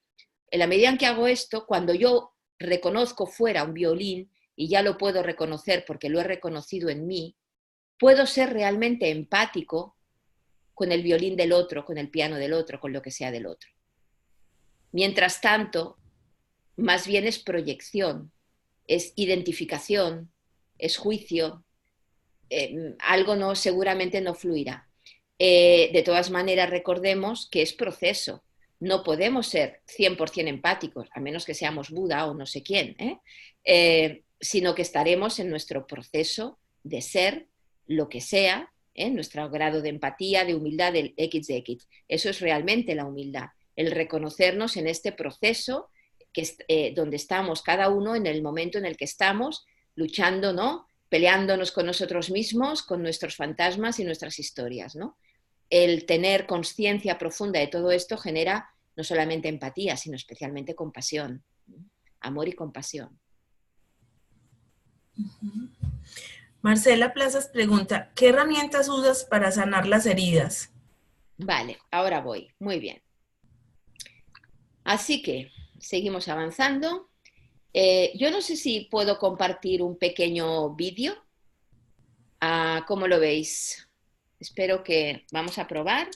en la medida en que hago esto, cuando yo reconozco fuera un violín y ya lo puedo reconocer porque lo he reconocido en mí, puedo ser realmente empático con el violín del otro, con el piano del otro, con lo que sea del otro. Mientras tanto, más bien es proyección, es identificación, es juicio, algo no, seguramente no fluirá. De todas maneras, recordemos que es proceso. No podemos ser 100% empáticos, a menos que seamos Buda o no sé quién, sino que estaremos en nuestro proceso de ser lo que sea, nuestro grado de empatía, de humildad, del X de X. Eso es realmente la humildad, el reconocernos en este proceso donde estamos cada uno en el momento en el que estamos luchando, ¿no?, peleándonos con nosotros mismos, con nuestros fantasmas y nuestras historias, ¿no? El tener conciencia profunda de todo esto genera no solamente empatía, sino especialmente compasión, amor y compasión. Marcela Plazas pregunta, ¿qué herramientas usas para sanar las heridas? Vale, ahora voy. Muy bien. Así que seguimos avanzando. Yo no sé si puedo compartir un pequeño vídeo. ¿Cómo lo veis? Espero que vamos a probar.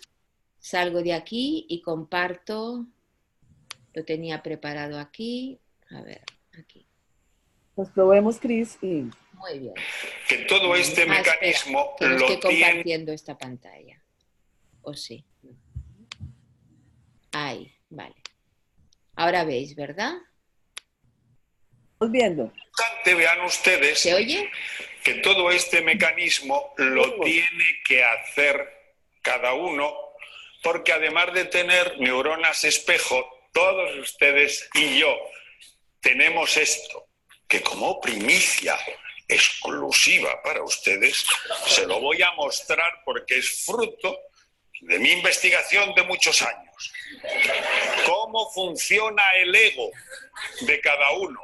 Salgo de aquí y comparto. Lo tenía preparado aquí. A ver, aquí. Pues probemos, Cris, y... Muy bien. Que todo este mecanismo espera, que no lo estoy tiene... compartiendo esta pantalla. ¿O sí? Ahí, vale. Ahora veis, ¿verdad? Estamos viendo. Vean ustedes ¿Se oye? que todo este mecanismo lo tiene que hacer cada uno, porque además de tener neuronas espejo, todos ustedes y yo tenemos esto, que como primicia exclusiva para ustedes, se lo voy a mostrar porque es fruto de mi investigación de muchos años. ¿Cómo funciona el ego de cada uno?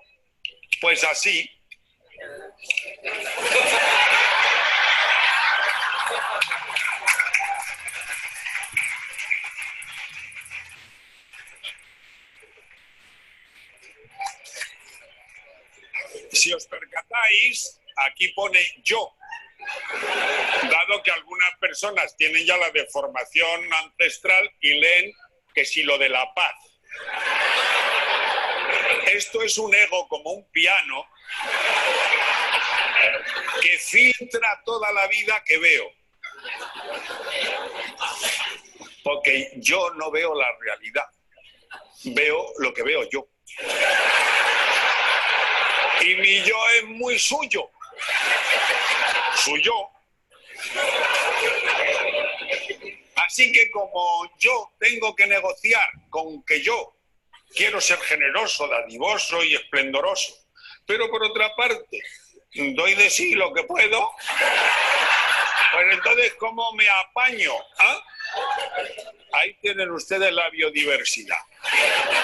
Pues así. Si os percatáis, aquí pone yo, dado que algunas personas tienen ya la deformación ancestral y leen que si lo de la paz. Esto es un ego como un piano que filtra toda la vida que veo. Porque yo no veo la realidad, veo lo que veo yo. Y mi yo es muy suyo. Suyo. Así que como yo tengo que negociar con que yo quiero ser generoso, dadivoso y esplendoroso, pero por otra parte doy de sí lo que puedo, pues entonces ¿cómo me apaño? ¿Ah? Ahí tienen ustedes la biodiversidad.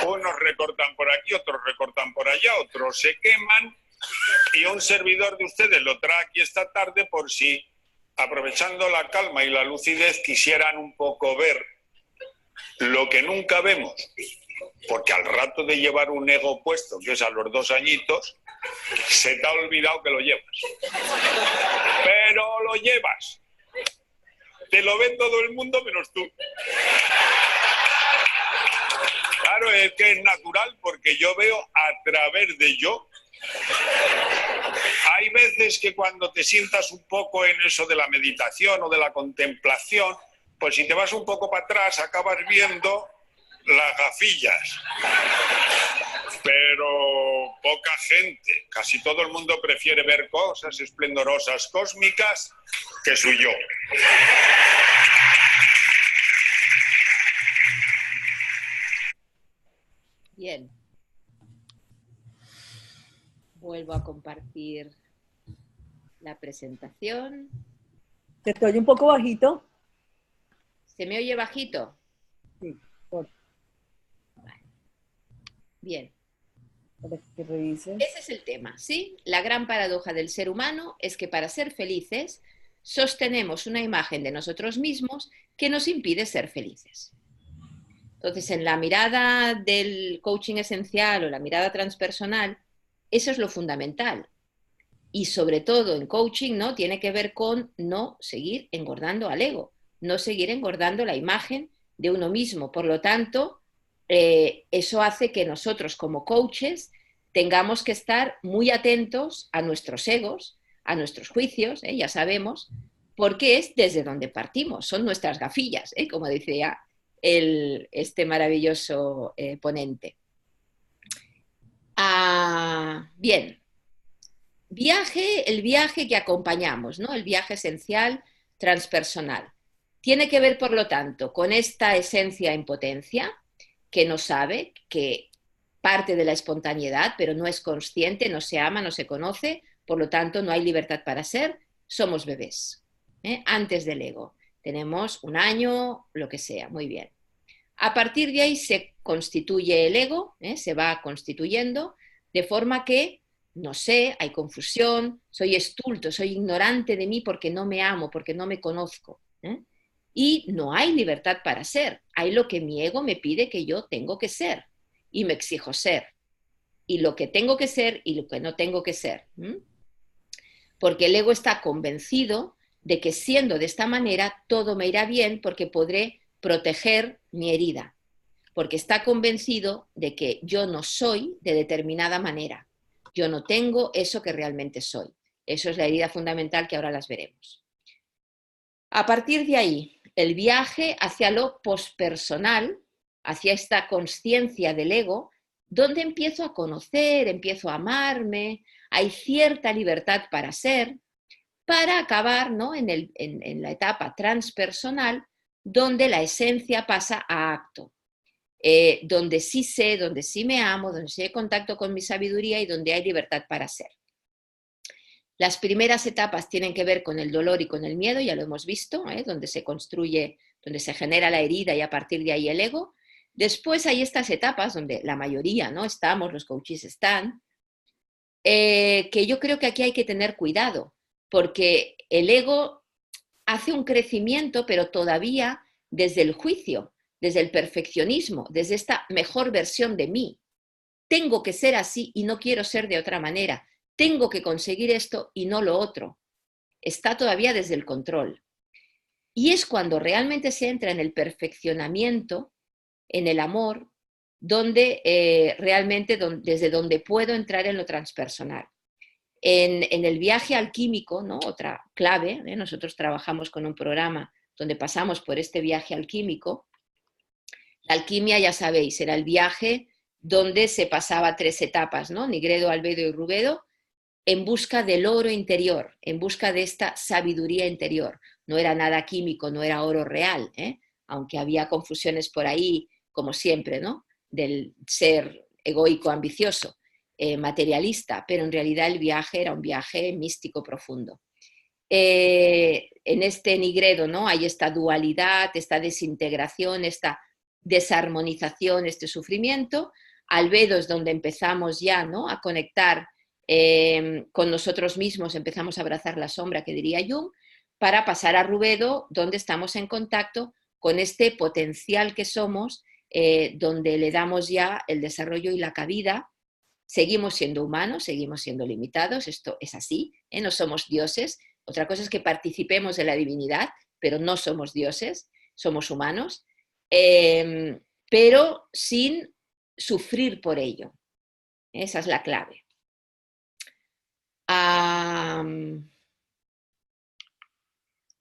Unos recortan por aquí, otros recortan por allá, otros se queman y un servidor de ustedes lo trae aquí esta tarde por si aprovechando la calma y la lucidez, quisieran un poco ver lo que nunca vemos, porque al rato de llevar un ego puesto, que es a los 2 añitos, se te ha olvidado que lo llevas. Pero lo llevas. Te lo ve todo el mundo menos tú. Claro, es que es natural, porque yo veo a través de yo. Hay veces que cuando te sientas un poco en eso de la meditación o de la contemplación, pues si te vas un poco para atrás acabas viendo las gafillas. Pero poca gente, casi todo el mundo prefiere ver cosas esplendorosas cósmicas que su yo. Bien. Vuelvo a compartir la presentación. ¿Te oye un poco bajito? ¿Se me oye bajito? Sí, por Vale. Bien. para que revise. Ese es el tema, ¿sí? La gran paradoja del ser humano es que para ser felices sostenemos una imagen de nosotros mismos que nos impide ser felices. Entonces, en la mirada del coaching esencial o la mirada transpersonal, eso es lo fundamental. Y sobre todo en coaching, ¿no? Tiene que ver con no seguir engordando al ego, no seguir engordando la imagen de uno mismo. Por lo tanto, eso hace que nosotros como coaches tengamos que estar muy atentos a nuestros egos, a nuestros juicios, ya sabemos, porque es desde donde partimos, son nuestras gafillas, como decía este maravilloso ponente. Bien. El viaje que acompañamos, ¿no? El viaje esencial transpersonal. Tiene que ver, por lo tanto, con esta esencia en potencia, que no sabe, que parte de la espontaneidad, pero no es consciente, no se ama, no se conoce, por lo tanto no hay libertad para ser, somos bebés, antes del ego. Tenemos 1 año, lo que sea, muy bien. A partir de ahí se constituye el ego, se va constituyendo, de forma que no sé, hay confusión, soy estulto, soy ignorante de mí porque no me amo, porque no me conozco. Y no hay libertad para ser, hay lo que mi ego me pide que yo tengo que ser y me exijo ser. Y lo que tengo que ser y lo que no tengo que ser. Porque el ego está convencido de que siendo de esta manera todo me irá bien porque podré proteger mi herida. Porque está convencido de que yo no soy de determinada manera. Yo no tengo eso que realmente soy. Eso es la herida fundamental que ahora las veremos. A partir de ahí, el viaje hacia lo pospersonal, hacia esta consciencia del ego, donde empiezo a conocer, empiezo a amarme, hay cierta libertad para ser, para acabar, ¿no? en la etapa transpersonal, donde la esencia pasa a acto. Donde sí sé, donde sí me amo, donde sí hay contacto con mi sabiduría y donde hay libertad para ser. Las primeras etapas tienen que ver con el dolor y con el miedo, ya lo hemos visto, donde se construye, donde se genera la herida y a partir de ahí el ego. Después hay estas etapas donde la mayoría, ¿no? Estamos, los coaches están, que yo creo que aquí hay que tener cuidado, porque el ego hace un crecimiento, pero todavía desde el juicio, desde el perfeccionismo, desde esta mejor versión de mí. Tengo que ser así y no quiero ser de otra manera. Tengo que conseguir esto y no lo otro. Está todavía desde el control. Y es cuando realmente se entra en el perfeccionamiento, en el amor, donde realmente desde donde puedo entrar en lo transpersonal. En el viaje alquímico, ¿no? Otra clave, nosotros trabajamos con un programa donde pasamos por este viaje alquímico. La alquimia, ya sabéis, era el viaje donde se pasaba 3 etapas, ¿no? Nigredo, Albedo y Rubedo, en busca del oro interior, en busca de esta sabiduría interior. No era nada químico, no era oro real, aunque había confusiones por ahí, como siempre, ¿no? Del ser egoico, ambicioso, materialista, pero en realidad el viaje era un viaje místico profundo. En este Nigredo, ¿no? Hay esta dualidad, esta desintegración, esta desarmonización, este sufrimiento. Albedo es donde empezamos ya, ¿no? A conectar con nosotros mismos, empezamos a abrazar la sombra, que diría Jung. para pasar a Rubedo, donde estamos en contacto con este potencial que somos, donde le damos ya el desarrollo y la cabida. Seguimos siendo humanos, seguimos siendo limitados, esto es así, no somos dioses. Otra cosa es que participemos de la divinidad, pero no somos dioses, somos humanos, pero sin sufrir por ello. Esa es la clave.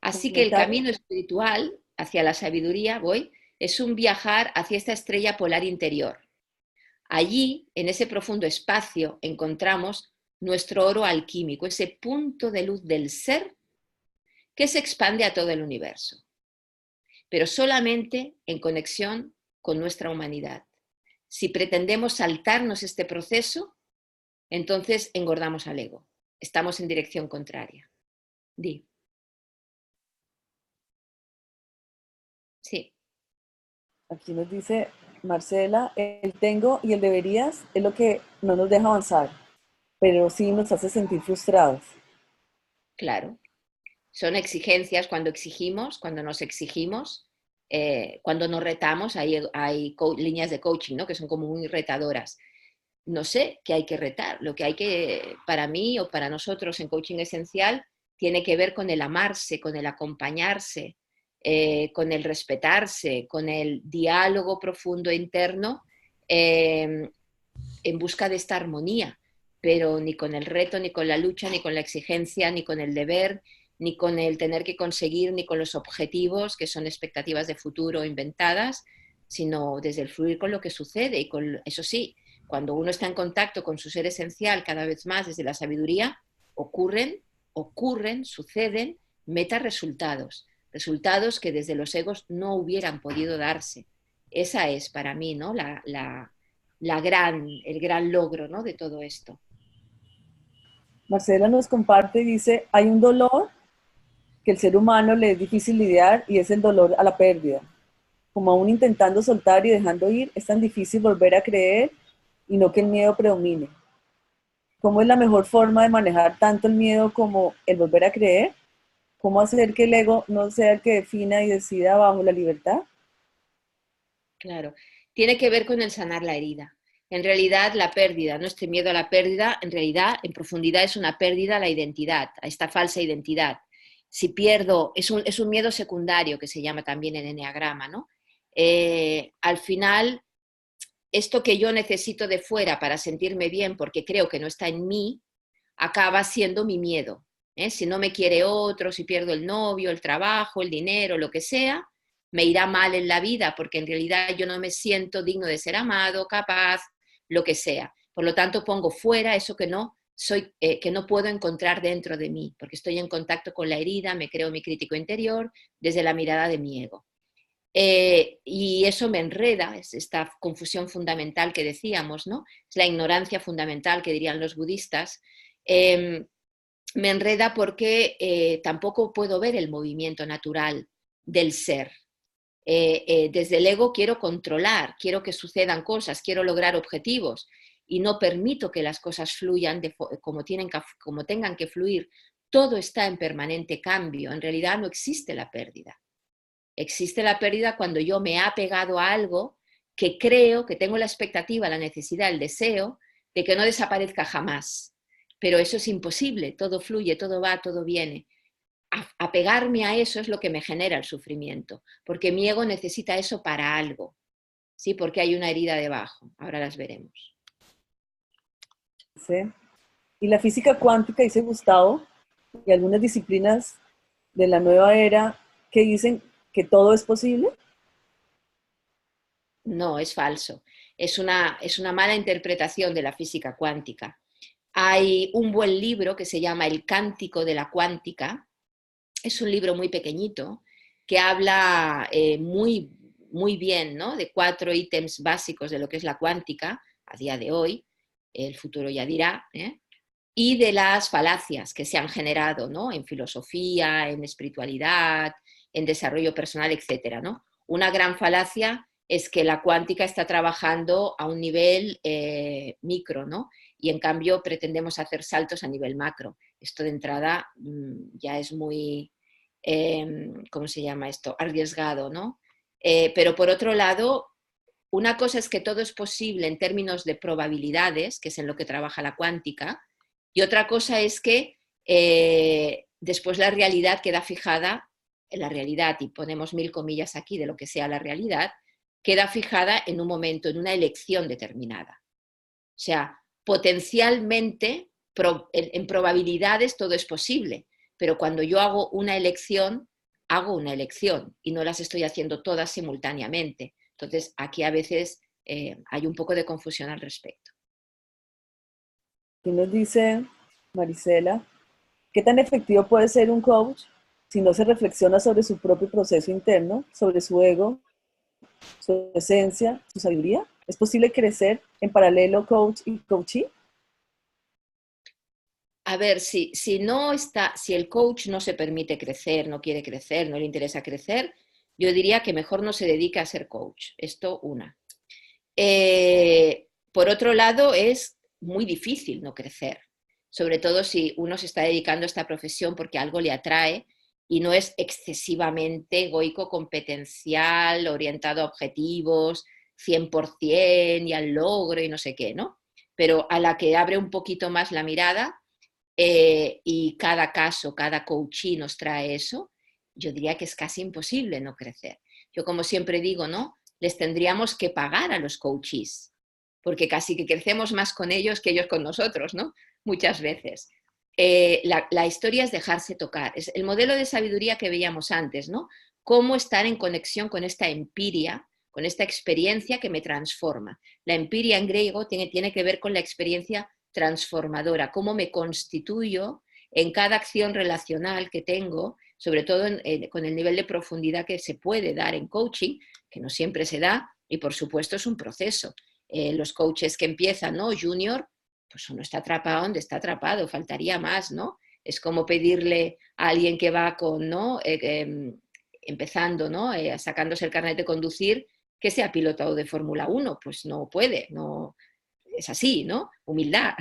Así que el camino espiritual hacia la sabiduría, es un viajar hacia esta estrella polar interior. Allí, en ese profundo espacio, encontramos nuestro oro alquímico, ese punto de luz del ser que se expande a todo el universo, pero solamente en conexión con nuestra humanidad. Si pretendemos saltarnos este proceso, entonces engordamos al ego. Estamos en dirección contraria. Di. Sí. Aquí nos dice Marcela, el tengo y el deberías es lo que no nos deja avanzar, pero sí nos hace sentir frustrados. Claro. Son exigencias cuando exigimos, cuando nos exigimos, cuando nos retamos. Hay líneas de coaching, ¿no?, que son como muy retadoras. No sé qué hay que retar. Lo que hay que, para mí o para nosotros en Coaching Esencial, tiene que ver con el amarse, con el acompañarse, con el respetarse, con el diálogo profundo interno, en busca de esta armonía, pero ni con el reto, ni con la lucha, ni con la exigencia, ni con el deber, ni con el tener que conseguir, ni con los objetivos, que son expectativas de futuro inventadas, sino desde el fluir con lo que sucede. Y con, eso sí, cuando uno está en contacto con su ser esencial cada vez más desde la sabiduría, ocurren, suceden meta-resultados, resultados que desde los egos no hubieran podido darse. Esa es para mí, ¿no?, el gran logro, ¿no?, de todo esto. Marcela nos comparte y dice, hay un dolor que el ser humano le es difícil lidiar y es el dolor a la pérdida. Como aún intentando soltar y dejando ir, es tan difícil volver a creer y no que el miedo predomine. ¿Cómo es la mejor forma de manejar tanto el miedo como el volver a creer? ¿Cómo hacer que el ego no sea el que defina y decida bajo la libertad? Claro, tiene que ver con el sanar la herida. En realidad, la pérdida, nuestro miedo a la pérdida, en realidad, en profundidad, es una pérdida a la identidad, a esta falsa identidad. Si pierdo, es un miedo secundario que se llama también en eneagrama, ¿no? Al final, esto que yo necesito de fuera para sentirme bien porque creo que no está en mí, acaba siendo mi miedo. Si no me quiere otro, si pierdo el novio, el trabajo, el dinero, lo que sea, me irá mal en la vida porque en realidad yo no me siento digno de ser amado, capaz, lo que sea. Por lo tanto, pongo fuera eso que no soy, que no puedo encontrar dentro de mí, porque estoy en contacto con la herida, me creo mi crítico interior desde la mirada de mi ego. Y eso me enreda, es esta confusión fundamental que decíamos, ¿no? Es la ignorancia fundamental que dirían los budistas. Me enreda porque tampoco puedo ver el movimiento natural del ser. Desde el ego quiero controlar, quiero que sucedan cosas, quiero lograr objetivos y no permito que las cosas fluyan como tengan que fluir. Todo está en permanente cambio. En realidad no existe la pérdida. Existe la pérdida cuando yo me he apegado a algo que creo, que tengo la expectativa, la necesidad, el deseo de que no desaparezca jamás. Pero eso es imposible, todo fluye, todo va, todo viene. Apegarme a eso es lo que me genera el sufrimiento, porque mi ego necesita eso para algo, ¿sí? Porque hay una herida debajo, ahora las veremos. Sí. Y la física cuántica, dice Gustavo, y algunas disciplinas de la nueva era que dicen que todo es posible. No, es falso. Es una mala interpretación de la física cuántica. Hay un buen libro que se llama El Cántico de la Cuántica. Es un libro muy pequeñito que habla muy, muy bien, ¿no?, de 4 ítems básicos de lo que es la cuántica a día de hoy, el futuro ya dirá, y de las falacias que se han generado, ¿no?, en filosofía, en espiritualidad, en desarrollo personal, etc., ¿no? Una gran falacia es que la cuántica está trabajando a un nivel micro, ¿no? Y en cambio pretendemos hacer saltos a nivel macro. Esto de entrada ya es muy ¿cómo se llama esto? Arriesgado, ¿no? Pero por otro lado, una cosa es que todo es posible en términos de probabilidades, que es en lo que trabaja la cuántica, y otra cosa es que después la realidad queda fijada en la realidad, y ponemos 1000 comillas aquí de lo que sea la realidad, queda fijada en un momento, en una elección determinada. O sea, potencialmente, en probabilidades todo es posible, pero cuando yo hago una elección y no las estoy haciendo todas simultáneamente. Entonces, aquí a veces hay un poco de confusión al respecto. Aquí nos dice Marisela, ¿qué tan efectivo puede ser un coach si no se reflexiona sobre su propio proceso interno, sobre su ego, su esencia, su sabiduría? ¿Es posible crecer en paralelo coach y coachee? A ver, si el coach no se permite crecer, no quiere crecer, no le interesa crecer, yo diría que mejor no se dedique a ser coach. Esto una. Por otro lado, es muy difícil no crecer, sobre todo si uno se está dedicando a esta profesión porque algo le atrae y no es excesivamente egoico, competencial, orientado a objetivos, 100% y al logro y no sé qué, ¿no? Pero a la que abre un poquito más la mirada y cada caso, cada coachee nos trae eso, yo diría que es casi imposible no crecer. Yo como siempre digo, ¿no? Les tendríamos que pagar a los coaches, porque casi que crecemos más con ellos que ellos con nosotros, ¿no? Muchas veces. La historia es dejarse tocar. Es el modelo de sabiduría que veíamos antes, ¿no? Cómo estar en conexión con esta empiria, con esta experiencia que me transforma. La empiria en griego tiene que ver con la experiencia transformadora, cómo me constituyo en cada acción relacional que tengo, sobre todo con el nivel de profundidad que se puede dar en coaching, que no siempre se da, y por supuesto es un proceso. Los coaches que empiezan, ¿no? Junior, pues uno está atrapado donde está atrapado, faltaría más, ¿no? Es como pedirle a alguien que va con, ¿no? Empezando, ¿no? Sacándose el carnet de conducir, que sea piloto de Fórmula 1, pues no puede, no, es así, ¿no? Humildad.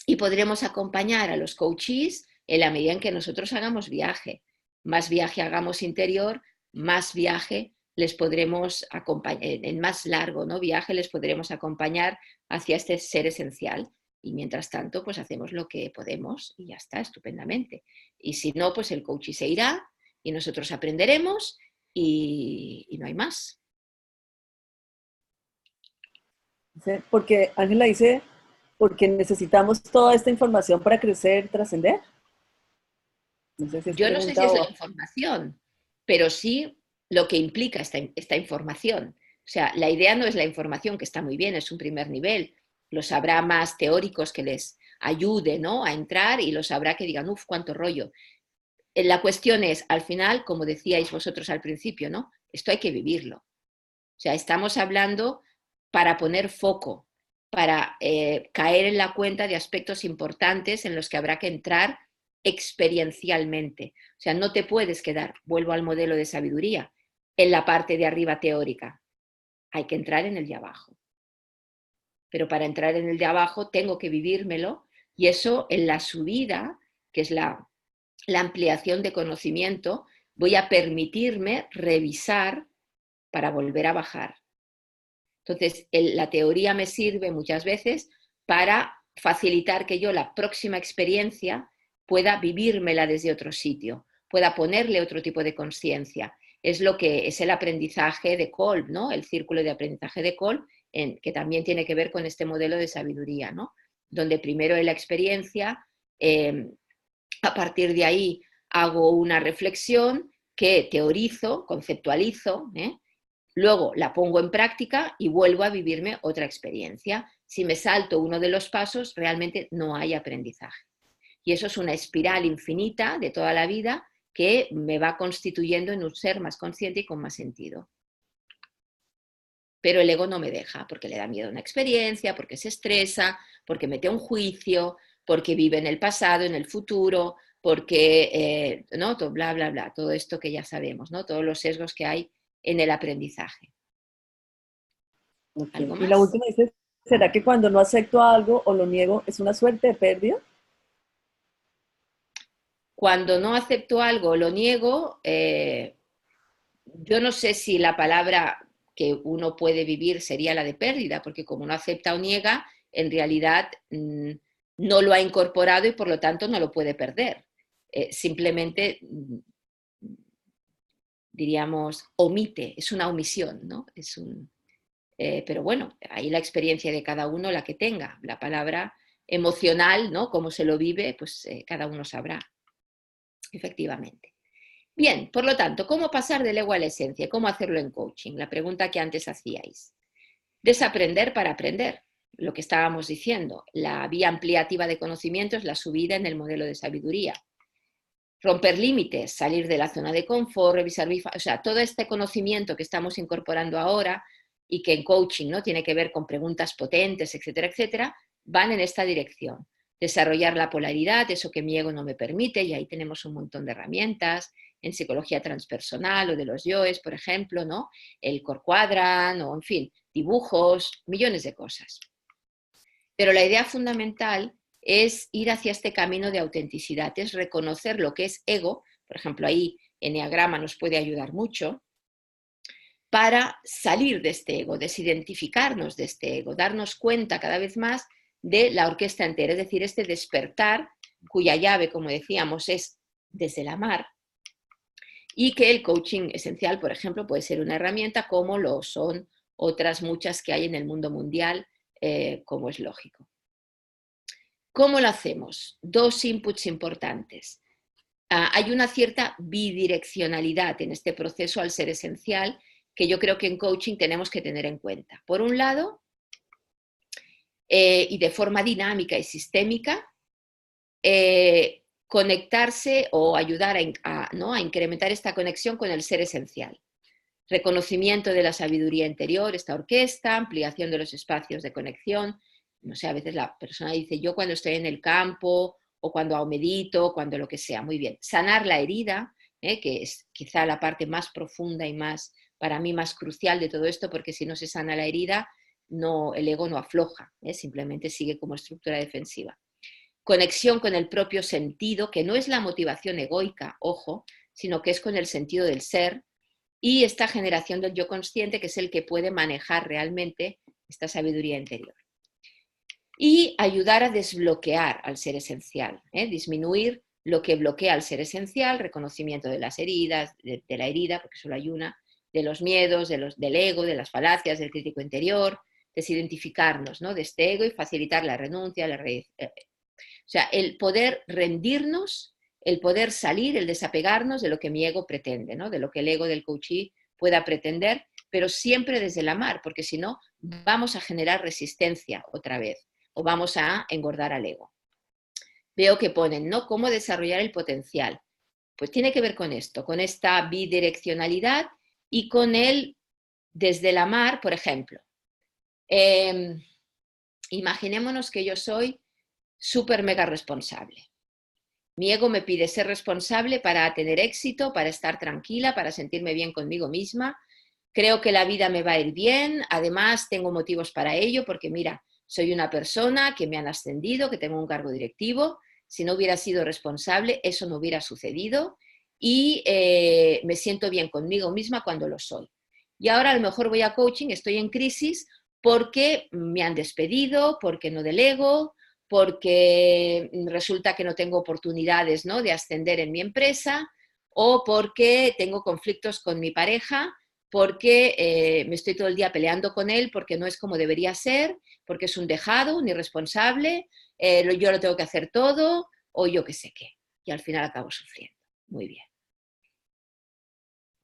Y podremos acompañar a los coaches en la medida en que nosotros hagamos viaje. Más viaje hagamos interior, más viaje les podremos acompañar, en más largo, ¿no? Viaje les podremos acompañar hacia este ser esencial. Y mientras tanto, pues hacemos lo que podemos y ya está, estupendamente. Y si no, pues el coach se irá y nosotros aprenderemos y no hay más. Porque Ángela dice, porque necesitamos toda esta información para crecer, trascender. No sé si es Yo no sé si pregunta es o... la información, pero sí lo que implica esta información. O sea, la idea no es la información, que está muy bien, es un primer nivel. Los habrá más teóricos que les ayude, ¿no? A entrar y los habrá que digan, uff, cuánto rollo. La cuestión es, al final, como decíais vosotros al principio, ¿no? Esto hay que vivirlo. O sea, estamos hablando para poner foco, para caer en la cuenta de aspectos importantes en los que habrá que entrar experiencialmente. O sea, no te puedes quedar, vuelvo al modelo de sabiduría, en la parte de arriba teórica. Hay que entrar en el de abajo. Pero para entrar en el de abajo tengo que vivírmelo y eso en la subida, que es la ampliación de conocimiento, voy a permitirme revisar para volver a bajar. Entonces, la teoría me sirve muchas veces para facilitar que yo la próxima experiencia pueda vivírmela desde otro sitio, pueda ponerle otro tipo de conciencia. Es lo que es el aprendizaje de Kolb, ¿no? El círculo de aprendizaje de Kolb, que también tiene que ver con este modelo de sabiduría, ¿no? Donde primero en la experiencia, a partir de ahí hago una reflexión que teorizo, conceptualizo, luego la pongo en práctica y vuelvo a vivirme otra experiencia. Si me salto uno de los pasos, realmente no hay aprendizaje. Y eso es una espiral infinita de toda la vida que me va constituyendo en un ser más consciente y con más sentido. Pero el ego no me deja, porque le da miedo a una experiencia, porque se estresa, porque mete un juicio, porque vive en el pasado, en el futuro, porque, ¿no? Bla, bla, bla, todo esto que ya sabemos, ¿no? Todos los sesgos que hay en el aprendizaje. Okay. ¿Algo más? Y la última dice, ¿será que cuando no acepto algo o lo niego es una suerte de pérdida? Cuando no acepto algo, lo niego, yo no sé si la palabra que uno puede vivir sería la de pérdida, porque como no acepta o niega, en realidad no lo ha incorporado y por lo tanto no lo puede perder. Simplemente, diríamos, omite, es una omisión, ¿no? Pero bueno, ahí la experiencia de cada uno, la que tenga. La palabra emocional, ¿no? Cómo se lo vive, pues cada uno sabrá, efectivamente. Bien, por lo tanto, ¿cómo pasar del ego a la esencia? ¿Cómo hacerlo en coaching? La pregunta que antes hacíais. Desaprender para aprender, lo que estábamos diciendo. La vía ampliativa de conocimiento es la subida en el modelo de sabiduría. Romper límites, salir de la zona de confort, revisar, o sea, todo este conocimiento que estamos incorporando ahora y que en coaching, ¿no?, tiene que ver con preguntas potentes, etcétera, etcétera, van en esta dirección. Desarrollar la polaridad, eso que mi ego no me permite, y ahí tenemos un montón de herramientas en psicología transpersonal o de los yoes, por ejemplo, ¿no? El core quadrant, o en fin, dibujos, millones de cosas. Pero la idea fundamental es ir hacia este camino de autenticidad, es reconocer lo que es ego, por ejemplo, ahí Eneagrama nos puede ayudar mucho, para salir de este ego, desidentificarnos de este ego, darnos cuenta cada vez más de la orquesta entera, es decir, este despertar, cuya llave, como decíamos, es desde el amar, y que el coaching esencial, por ejemplo, puede ser una herramienta como lo son otras muchas que hay en el mundo mundial, como es lógico. ¿Cómo lo hacemos? Dos inputs importantes. Hay una cierta bidireccionalidad en este proceso al ser esencial que yo creo que en coaching tenemos que tener en cuenta. Por un lado, y de forma dinámica y sistémica, conectarse o ayudar a incrementar esta conexión con el ser esencial. Reconocimiento de la sabiduría interior, esta orquesta, ampliación de los espacios de conexión. No sé, a veces la persona dice, yo cuando estoy en el campo, o cuando medito, cuando lo que sea. Muy bien. Sanar la herida, que es quizá la parte más profunda y más, para mí, más crucial de todo esto, porque si no se sana la herida, no, el ego no afloja, simplemente sigue como estructura defensiva. Conexión con el propio sentido, que no es la motivación egoica, ojo, sino que es con el sentido del ser, y esta generación del yo consciente, que es el que puede manejar realmente esta sabiduría interior. Y ayudar a desbloquear al ser esencial, disminuir lo que bloquea al ser esencial, reconocimiento de las heridas, de la herida, porque solo hay una, de los miedos, del ego, de las falacias, del crítico interior, desidentificarnos, ¿no?, de este ego y facilitar la renuncia, o sea, el poder rendirnos, el poder salir, el desapegarnos de lo que mi ego pretende, ¿no?, de lo que el ego del coachee pueda pretender, pero siempre desde el amar, porque si no, vamos a generar resistencia otra vez, o vamos a engordar al ego. Veo que ponen, ¿no?, cómo desarrollar el potencial. Pues tiene que ver con esto, con esta bidireccionalidad y con el desde el amar, por ejemplo. Imaginémonos que yo soy súper mega responsable. Mi ego me pide ser responsable para tener éxito, para estar tranquila, para sentirme bien conmigo misma. Creo que la vida me va a ir bien, además tengo motivos para ello, porque mira, soy una persona que me han ascendido, que tengo un cargo directivo. Si no hubiera sido responsable, eso no hubiera sucedido y me siento bien conmigo misma cuando lo soy. Y ahora a lo mejor voy a coaching, estoy en crisis porque me han despedido, porque no delego, porque resulta que no tengo oportunidades, ¿no?, de ascender en mi empresa, o porque tengo conflictos con mi pareja, porque me estoy todo el día peleando con él, porque no es como debería ser, porque es un dejado, un irresponsable, yo lo tengo que hacer todo, o yo qué sé qué. Y al final acabo sufriendo. Muy bien.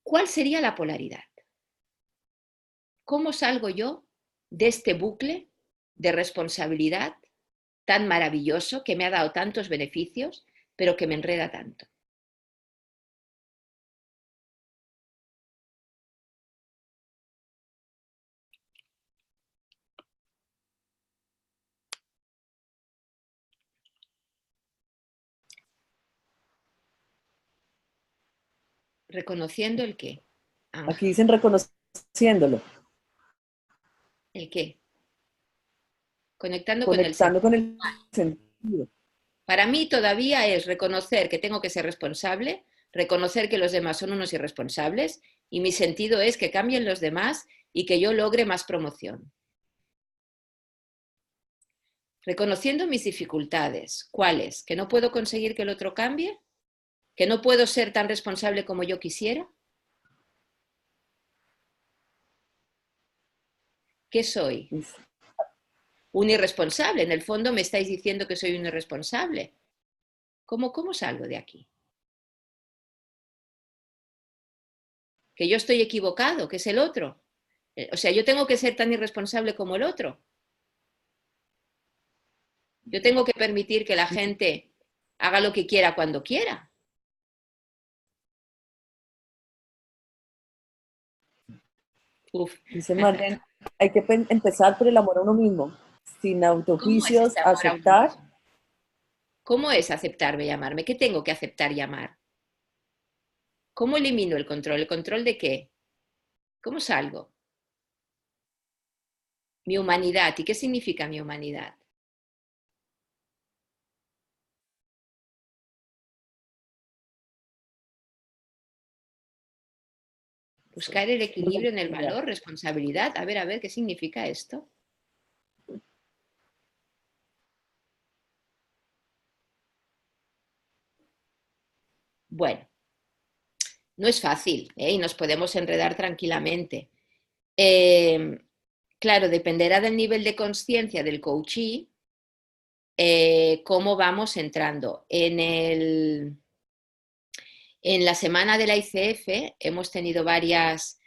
¿Cuál sería la polaridad? ¿Cómo salgo yo de este bucle de responsabilidad tan maravilloso que me ha dado tantos beneficios, pero que me enreda tanto? ¿Reconociendo el qué? Aquí dicen reconociéndolo. ¿El qué? Conectando con el Conectando con el sentido. Para mí todavía es reconocer que tengo que ser responsable, reconocer que los demás son unos irresponsables y mi sentido es que cambien los demás y que yo logre más promoción. Reconociendo mis dificultades, ¿cuáles? ¿Que no puedo conseguir que el otro cambie? ¿Que no puedo ser tan responsable como yo quisiera? ¿Qué soy? Un irresponsable. En el fondo me estáis diciendo que soy un irresponsable. ¿Cómo salgo de aquí? Que yo estoy equivocado, que es el otro. O sea, yo tengo que ser tan irresponsable como el otro. Yo tengo que permitir que la gente haga lo que quiera cuando quiera. Uf. Dice Marlene, hay que empezar por el amor a uno mismo, sin autojuicios, ¿Cómo es ese amor a uno aceptar. mismo? ¿Cómo es aceptarme, llamarme? ¿Qué tengo que aceptar y amar? ¿Cómo elimino el control? ¿El control de qué? ¿Cómo salgo? Mi humanidad. ¿Y qué significa mi humanidad? Buscar el equilibrio en el valor, responsabilidad. A ver, ¿qué significa esto? Bueno, no es fácil, ¿eh? Y nos podemos enredar tranquilamente. Claro, dependerá del nivel de conciencia del coachee, cómo vamos entrando. En la semana de la ICF hemos tenido varias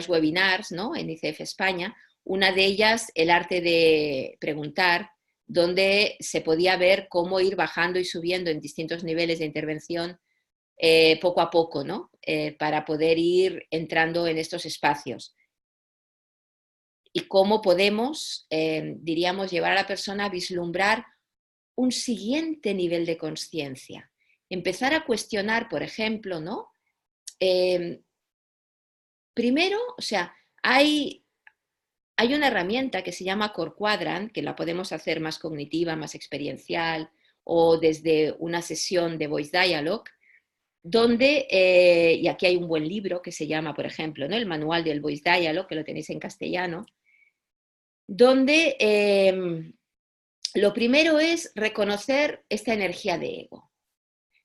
webinars, ¿no? En ICF España. Una de ellas, el arte de preguntar, donde se podía ver cómo ir bajando y subiendo en distintos niveles de intervención poco a poco, ¿no? Para poder ir entrando en estos espacios. Y cómo podemos, diríamos, llevar a la persona a vislumbrar un siguiente nivel de conciencia. Empezar a cuestionar, por ejemplo, ¿no? Primero, o sea, hay una herramienta que se llama Core Quadrant, que la podemos hacer más cognitiva, más experiencial, o desde una sesión de Voice Dialogue, donde, y aquí hay un buen libro que se llama, por ejemplo, ¿no? El manual del Voice Dialogue, que lo tenéis en castellano, donde lo primero es reconocer esta energía de ego.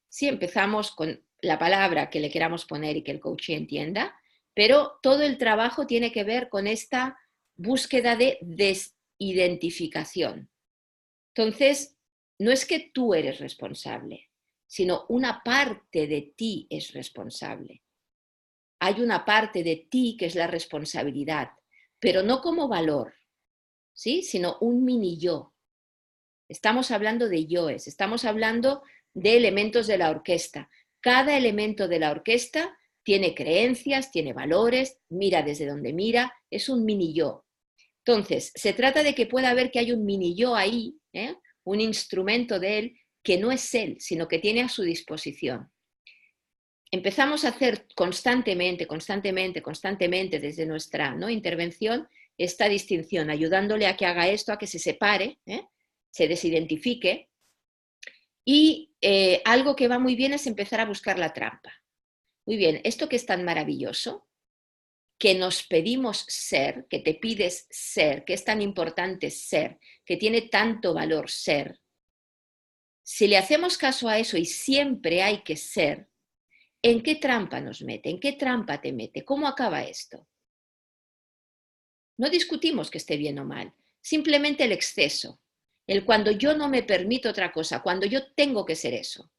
Si empezamos con la palabra que le queramos poner y que el coach entienda, pero todo el trabajo tiene que ver con esta búsqueda de desidentificación. Entonces, no es que tú eres responsable, sino una parte de ti es responsable. Hay una parte de ti que es la responsabilidad, pero no como valor, ¿sí? Sino un mini yo. Estamos hablando de yoes, estamos hablando de elementos de la orquesta. Cada elemento de la orquesta tiene creencias, tiene valores, mira desde donde mira, es un mini yo. Entonces, se trata de que pueda ver que hay un mini yo ahí, un instrumento de él que no es él, sino que tiene a su disposición. Empezamos a hacer constantemente desde nuestra intervención esta distinción, ayudándole a que haga esto, a que se separe, se desidentifique. Y algo que va muy bien es empezar a buscar la trampa. Muy bien, esto que es tan maravilloso, que nos pedimos ser, que te pides ser, que es tan importante ser, que tiene tanto valor ser, si le hacemos caso a eso y siempre hay que ser, ¿en qué trampa nos mete? ¿En qué trampa te mete? ¿Cómo acaba esto? No discutimos que esté bien o mal, simplemente el exceso, el cuando yo no me permito otra cosa, cuando yo tengo que ser eso.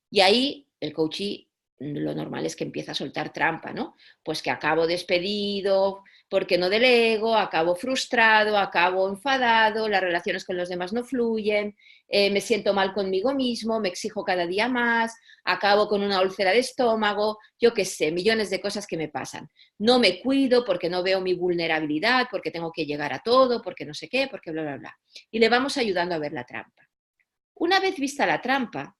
Y ahí el coachee lo normal es que empieza a soltar trampa, ¿no? Pues que acabo despedido, porque no delego, acabo frustrado, acabo enfadado, las relaciones con los demás no fluyen, me siento mal conmigo mismo, me exijo cada día más, acabo con una úlcera de estómago, yo qué sé, millones de cosas que me pasan. No me cuido porque no veo mi vulnerabilidad, porque tengo que llegar a todo, porque no sé qué, porque bla, bla, bla. Y le vamos ayudando a ver la trampa. Una vez vista la trampa,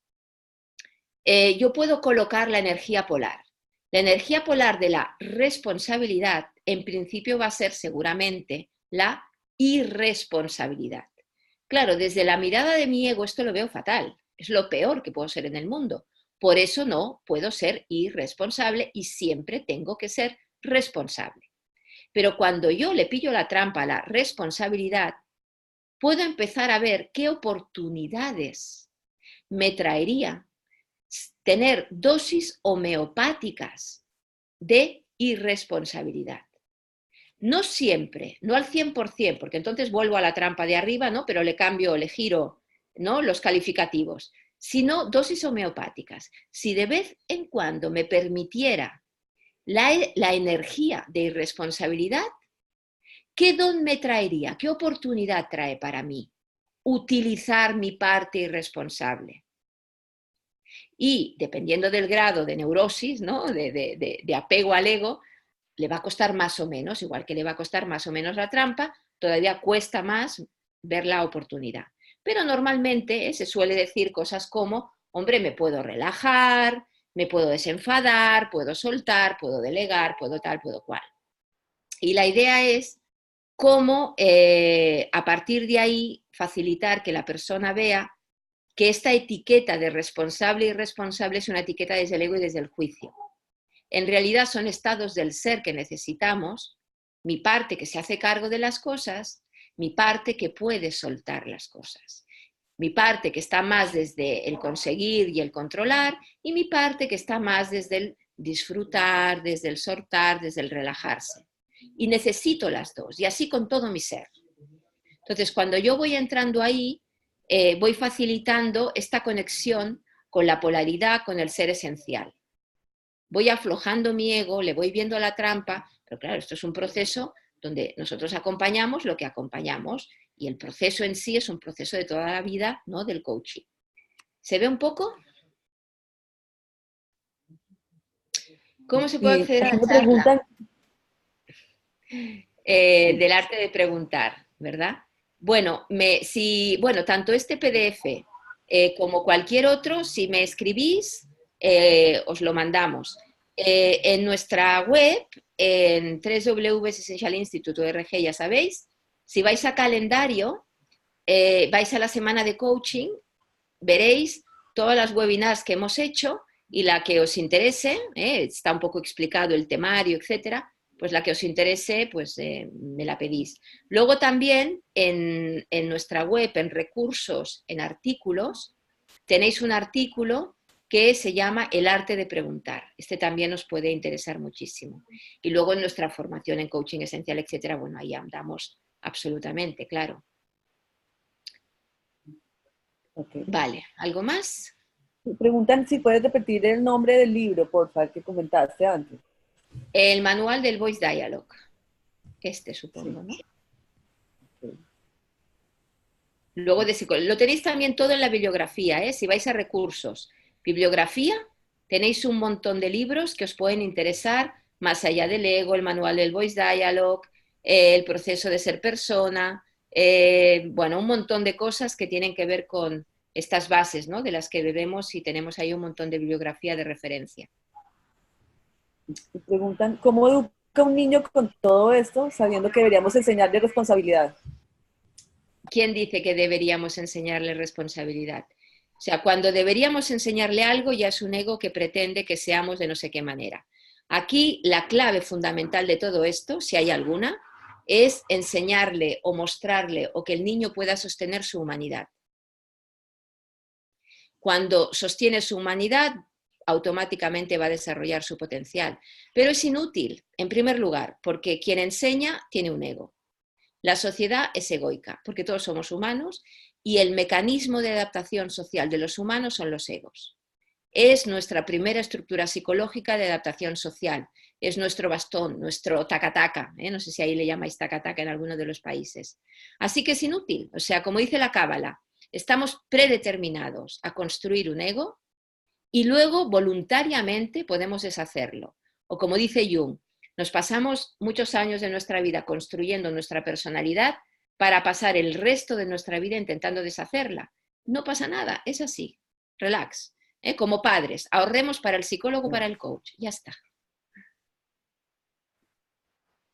yo puedo colocar la energía polar. La energía polar de la responsabilidad, en principio, va a ser seguramente la irresponsabilidad. Claro, desde la mirada de mi ego esto lo veo fatal. Es lo peor que puedo ser en el mundo. Por eso no puedo ser irresponsable y siempre tengo que ser responsable. Pero cuando yo le pillo la trampa a la responsabilidad, puedo empezar a ver qué oportunidades me traería tener dosis homeopáticas de irresponsabilidad. No siempre, no al 100%, porque entonces vuelvo a la trampa de arriba, ¿no? Pero le cambio, le giro, ¿no? Los calificativos, sino dosis homeopáticas. Si de vez en cuando me permitiera la energía de irresponsabilidad, ¿qué don me traería? ¿Qué oportunidad trae para mí? Utilizar mi parte irresponsable. Y dependiendo del grado de neurosis, ¿no? de apego al ego, le va a costar más o menos, igual que le va a costar más o menos la trampa, todavía cuesta más ver la oportunidad. Pero normalmente se suele decir cosas como, hombre, me puedo relajar, me puedo desenfadar, puedo soltar, puedo delegar, puedo tal, puedo cual. Y la idea es cómo a partir de ahí facilitar que la persona vea que esta etiqueta de responsable y irresponsable es una etiqueta desde el ego y desde el juicio. En realidad son estados del ser que necesitamos, mi parte que se hace cargo de las cosas, mi parte que puede soltar las cosas, mi parte que está más desde el conseguir y el controlar y mi parte que está más desde el disfrutar, desde el soltar, desde el relajarse. Y necesito las dos, y así con todo mi ser. Entonces, cuando yo voy entrando ahí, voy facilitando esta conexión con la polaridad, con el ser esencial. Voy aflojando mi ego, le voy viendo la trampa, pero claro, esto es un proceso donde nosotros acompañamos lo que acompañamos y el proceso en sí es un proceso de toda la vida, ¿no? Del coaching. ¿Se ve un poco? ¿Cómo se puede acceder a la charla? Del arte de preguntar, ¿verdad? Bueno, tanto este PDF como cualquier otro, si me escribís, os lo mandamos. En nuestra web, en www.essentialinstitute.org, ya sabéis, si vais a calendario, vais a la semana de coaching, veréis todas las webinars que hemos hecho y la que os interese, está un poco explicado el temario, etcétera, pues la que os interese, pues me la pedís. Luego también en nuestra web, en recursos, en artículos, tenéis un artículo que se llama El arte de preguntar. Este también os puede interesar muchísimo. Y luego en nuestra formación en coaching esencial, etcétera, bueno, ahí andamos absolutamente, claro. Okay. Vale, ¿algo más? Preguntan si puedes repetir el nombre del libro, por favor, que comentaste antes. El manual del Voice Dialogue. Supongo, sí. ¿No? Okay. Luego lo tenéis también todo en la bibliografía, ¿eh? Si vais a recursos, bibliografía, tenéis un montón de libros que os pueden interesar, más allá del ego, el manual del Voice Dialogue, el proceso de ser persona, bueno, un montón de cosas que tienen que ver con estas bases, ¿no? De las que bebemos y tenemos ahí un montón de bibliografía de referencia. Y preguntan, ¿cómo educa un niño con todo esto, sabiendo que deberíamos enseñarle responsabilidad? ¿Quién dice que deberíamos enseñarle responsabilidad? O sea, cuando deberíamos enseñarle algo ya es un ego que pretende que seamos de no sé qué manera. Aquí la clave fundamental de todo esto, si hay alguna, es enseñarle o mostrarle o que el niño pueda sostener su humanidad. Cuando sostiene su humanidad, automáticamente va a desarrollar su potencial. Pero es inútil, en primer lugar, porque quien enseña tiene un ego. La sociedad es egoica, porque todos somos humanos y el mecanismo de adaptación social de los humanos son los egos. Es nuestra primera estructura psicológica de adaptación social. Es nuestro bastón, nuestro taca-taca. No sé si ahí le llamáis taca-taca en alguno de los países. Así que es inútil. O sea, como dice la Cábala, estamos predeterminados a construir un ego y luego voluntariamente podemos deshacerlo. O como dice Jung, nos pasamos muchos años de nuestra vida construyendo nuestra personalidad para pasar el resto de nuestra vida intentando deshacerla. No pasa nada, es así. Relax. Como padres, ahorremos para el psicólogo, para el coach. Ya está.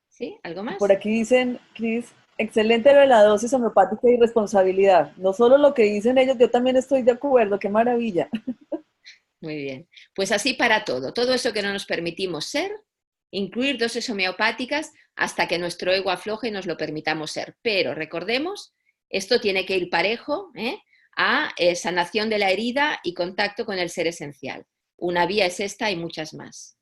¿Sí? ¿Algo más? Por aquí dicen, Cris, excelente lo de la dosis homeopática y responsabilidad. No solo lo que dicen ellos, yo también estoy de acuerdo. ¡Qué maravilla! Muy bien. Pues así para todo. Todo eso que no nos permitimos ser, incluir dosis homeopáticas hasta que nuestro ego afloje y nos lo permitamos ser. Pero recordemos, esto tiene que ir parejo a sanación de la herida y contacto con el ser esencial. Una vía es esta y muchas más.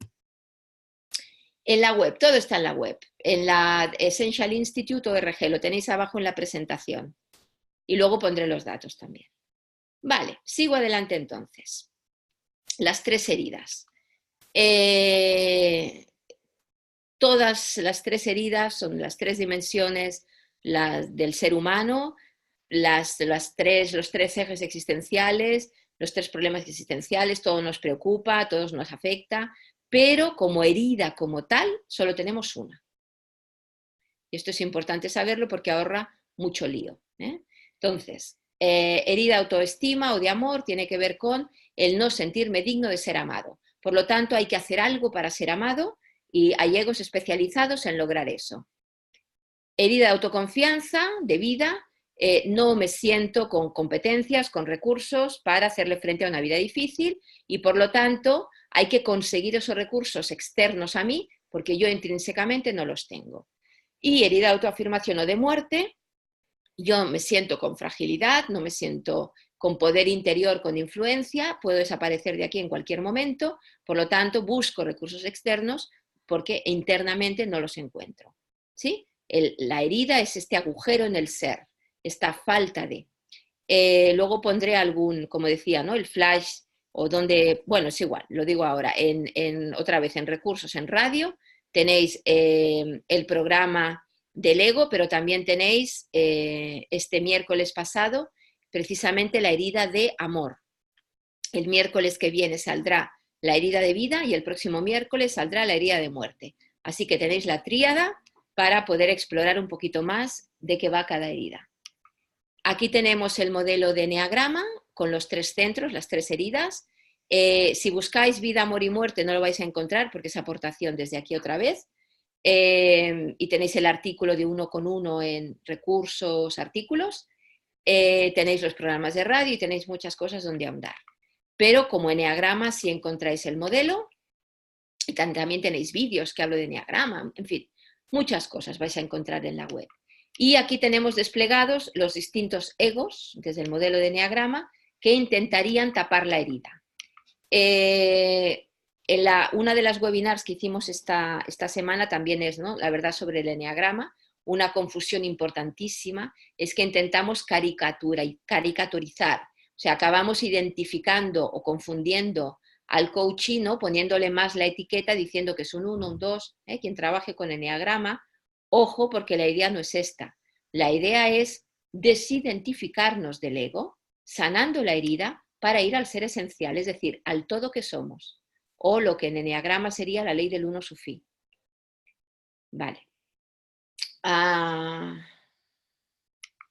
En la web, todo está en la web. En la Essential Institute ORG, lo tenéis abajo en la presentación. Y luego pondré los datos también. Vale, sigo adelante entonces. Las 3 heridas. Todas las 3 heridas son las 3 dimensiones del ser humano, los 3 ejes existenciales, los 3 problemas existenciales, todo nos preocupa, todo nos afecta, pero como herida como tal, solo tenemos una. Y esto es importante saberlo porque ahorra mucho lío. Entonces, herida de autoestima o de amor tiene que ver con el no sentirme digno de ser amado. Por lo tanto, hay que hacer algo para ser amado y hay egos especializados en lograr eso. Herida de autoconfianza, de vida, no me siento con competencias, con recursos para hacerle frente a una vida difícil y por lo tanto hay que conseguir esos recursos externos a mí porque yo intrínsecamente no los tengo. Y herida de autoafirmación o de muerte, yo me siento con fragilidad, no me siento con poder interior, con influencia, puedo desaparecer de aquí en cualquier momento, por lo tanto busco recursos externos porque internamente no los encuentro. ¿Sí? La herida es este agujero en el ser, esta falta de. Luego pondré algún, como decía, ¿no? El flash, o donde, bueno, es igual, lo digo ahora, otra vez en recursos, en radio, tenéis el programa del ego, pero también tenéis este miércoles pasado precisamente la herida de amor. El miércoles que viene saldrá la herida de vida y el próximo miércoles saldrá la herida de muerte. Así que tenéis la tríada para poder explorar un poquito más de qué va cada herida. Aquí tenemos el modelo de eneagrama con los 3 centros, las 3 heridas. Si buscáis vida, amor y muerte no lo vais a encontrar porque es aportación desde aquí otra vez. Y tenéis el artículo de 1 con 1 en recursos, artículos. Tenéis los programas de radio y tenéis muchas cosas donde ahondar. Pero como eneagrama sí encontráis el modelo y también tenéis vídeos que hablo de eneagrama, en fin, muchas cosas vais a encontrar en la web. Y aquí tenemos desplegados los distintos egos desde el modelo de eneagrama que intentarían tapar la herida. Una de las webinars que hicimos esta semana también es, ¿no?, la verdad sobre el eneagrama. Una confusión importantísima es que intentamos caricaturizar, o sea, acabamos identificando o confundiendo al coach chino, poniéndole más la etiqueta, diciendo que es un 1, un 2, quien trabaje con eneagrama. Ojo, porque la idea no es esta. La idea es desidentificarnos del ego, sanando la herida para ir al ser esencial, es decir, al todo que somos, o lo que en eneagrama sería la ley del uno sufí. Vale.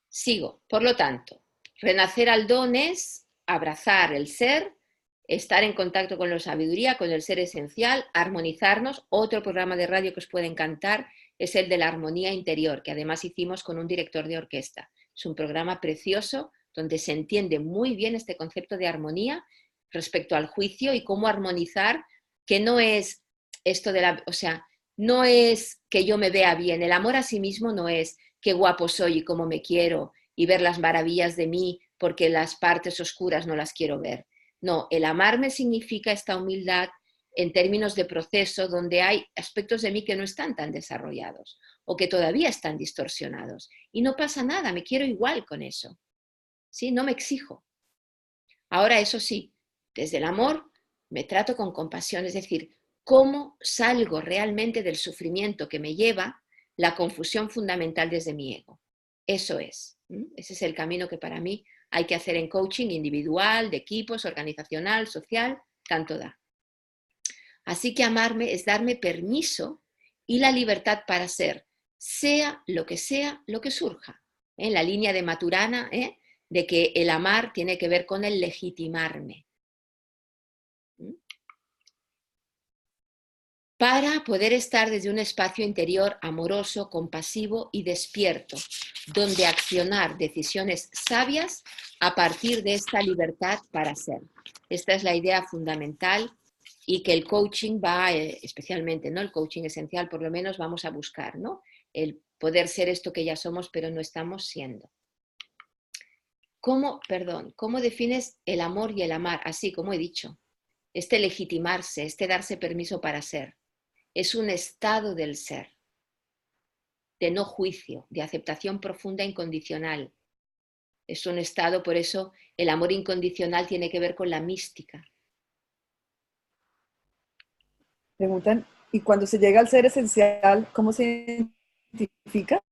Sigo. Por lo tanto, renacer al don es abrazar el ser, estar en contacto con la sabiduría, con el ser esencial, armonizarnos. Otro programa de radio que os puede encantar es el de la armonía interior, que además hicimos con un director de orquesta. Es un programa precioso donde se entiende muy bien este concepto de armonía respecto al juicio y cómo armonizar, que no es esto de la... O sea, no es que yo me vea bien. El amor a sí mismo no es qué guapo soy y cómo me quiero y ver las maravillas de mí porque las partes oscuras no las quiero ver. No, el amarme significa esta humildad en términos de proceso donde hay aspectos de mí que no están tan desarrollados o que todavía están distorsionados. Y no pasa nada, me quiero igual con eso. ¿Sí? No me exijo. Ahora, eso sí, desde el amor me trato con compasión, es decir, cómo salgo realmente del sufrimiento que me lleva la confusión fundamental desde mi ego. Eso es. Ese es el camino que para mí hay que hacer en coaching individual, de equipos, organizacional, social, tanto da. Así que amarme es darme permiso y la libertad para ser, sea lo que surja. En la línea de Maturana, de que el amar tiene que ver con el legitimarme. para poder estar desde un espacio interior amoroso, compasivo y despierto, donde accionar decisiones sabias a partir de esta libertad para ser. Esta es la idea fundamental y que el coaching va, especialmente, ¿no? El coaching esencial, por lo menos, vamos a buscar, ¿no? El poder ser esto que ya somos, pero no estamos siendo. ¿Cómo defines el amor y el amar? Así como he dicho, este legitimarse, este darse permiso para ser. Es un estado del ser, de no juicio, de aceptación profunda e incondicional. Es un estado, por eso el amor incondicional tiene que ver con la mística. Preguntan, ¿y cuando se llega al ser esencial, cómo se identifica?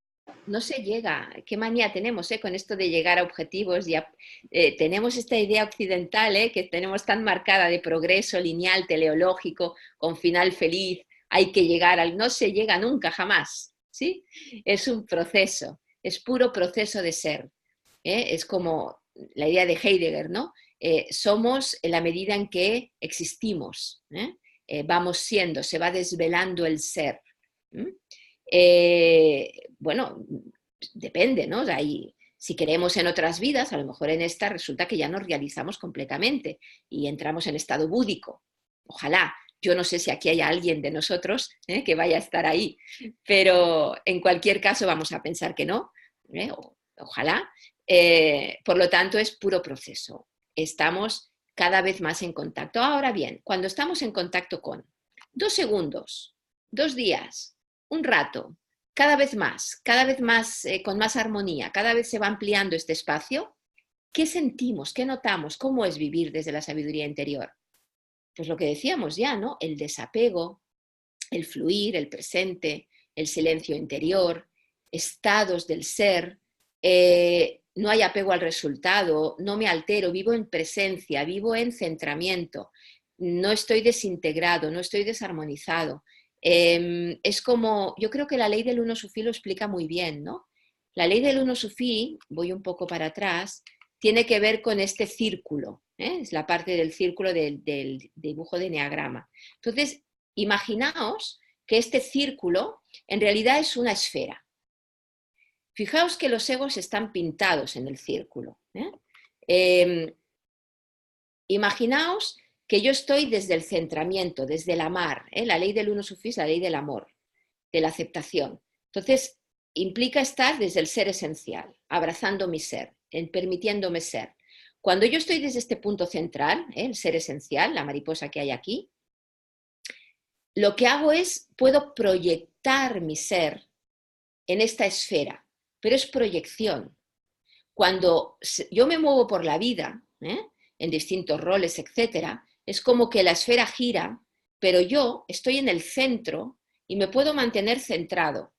No se llega, qué manía tenemos con esto de llegar a objetivos. Tenemos esta idea occidental que tenemos tan marcada de progreso lineal, teleológico, con final feliz. Hay que llegar al... No se llega nunca, jamás, ¿sí? Es un proceso, es puro proceso de ser. Es como la idea de Heidegger, ¿no? Somos en la medida en que existimos, vamos siendo, se va desvelando el ser. Bueno, depende, ¿no? O sea, si queremos en otras vidas, a lo mejor en esta resulta que ya nos realizamos completamente y entramos en estado búdico. Ojalá. Yo no sé si aquí hay alguien de nosotros que vaya a estar ahí, pero en cualquier caso vamos a pensar que no, ojalá. Por lo tanto, es puro proceso. Estamos cada vez más en contacto. Ahora bien, cuando estamos en contacto con 2 segundos, 2 días, un rato, cada vez más, con más armonía, cada vez se va ampliando este espacio, ¿qué sentimos? ¿Qué notamos? ¿Cómo es vivir desde la sabiduría interior? Pues lo que decíamos ya, ¿no? El desapego, el fluir, el presente, el silencio interior, estados del ser, no hay apego al resultado, no me altero, vivo en presencia, vivo en centramiento, no estoy desintegrado, no estoy desarmonizado. Es como, yo creo que la ley del uno sufí lo explica muy bien, ¿no? La ley del uno sufí, voy un poco para atrás, tiene que ver con este círculo, es la parte del círculo del dibujo de eneagrama. Entonces, imaginaos que este círculo en realidad es una esfera. Fijaos que los egos están pintados en el círculo. Imaginaos que yo estoy desde el centramiento, desde el amar. La ley del uno sufí es la ley del amor, de la aceptación. Entonces, implica estar desde el ser esencial, abrazando mi ser, permitiéndome ser. Cuando yo estoy desde este punto central, el ser esencial, la mariposa que hay aquí, lo que hago es, puedo proyectar mi ser en esta esfera, pero es proyección. Cuando yo me muevo por la vida, en distintos roles, etcétera, es como que la esfera gira, pero yo estoy en el centro y me puedo mantener centrado.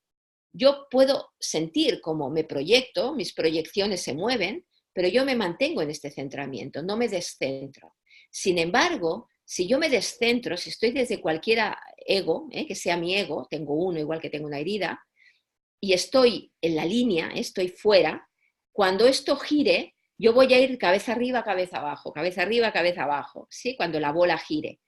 Yo puedo sentir cómo me proyecto, mis proyecciones se mueven, pero yo me mantengo en este centramiento, no me descentro. Sin embargo, si yo me descentro, si estoy desde cualquier ego, que sea mi ego, tengo uno igual que tengo una herida, y estoy en la línea, estoy fuera, cuando esto gire, yo voy a ir cabeza arriba, cabeza abajo, ¿sí? Cuando la bola gire.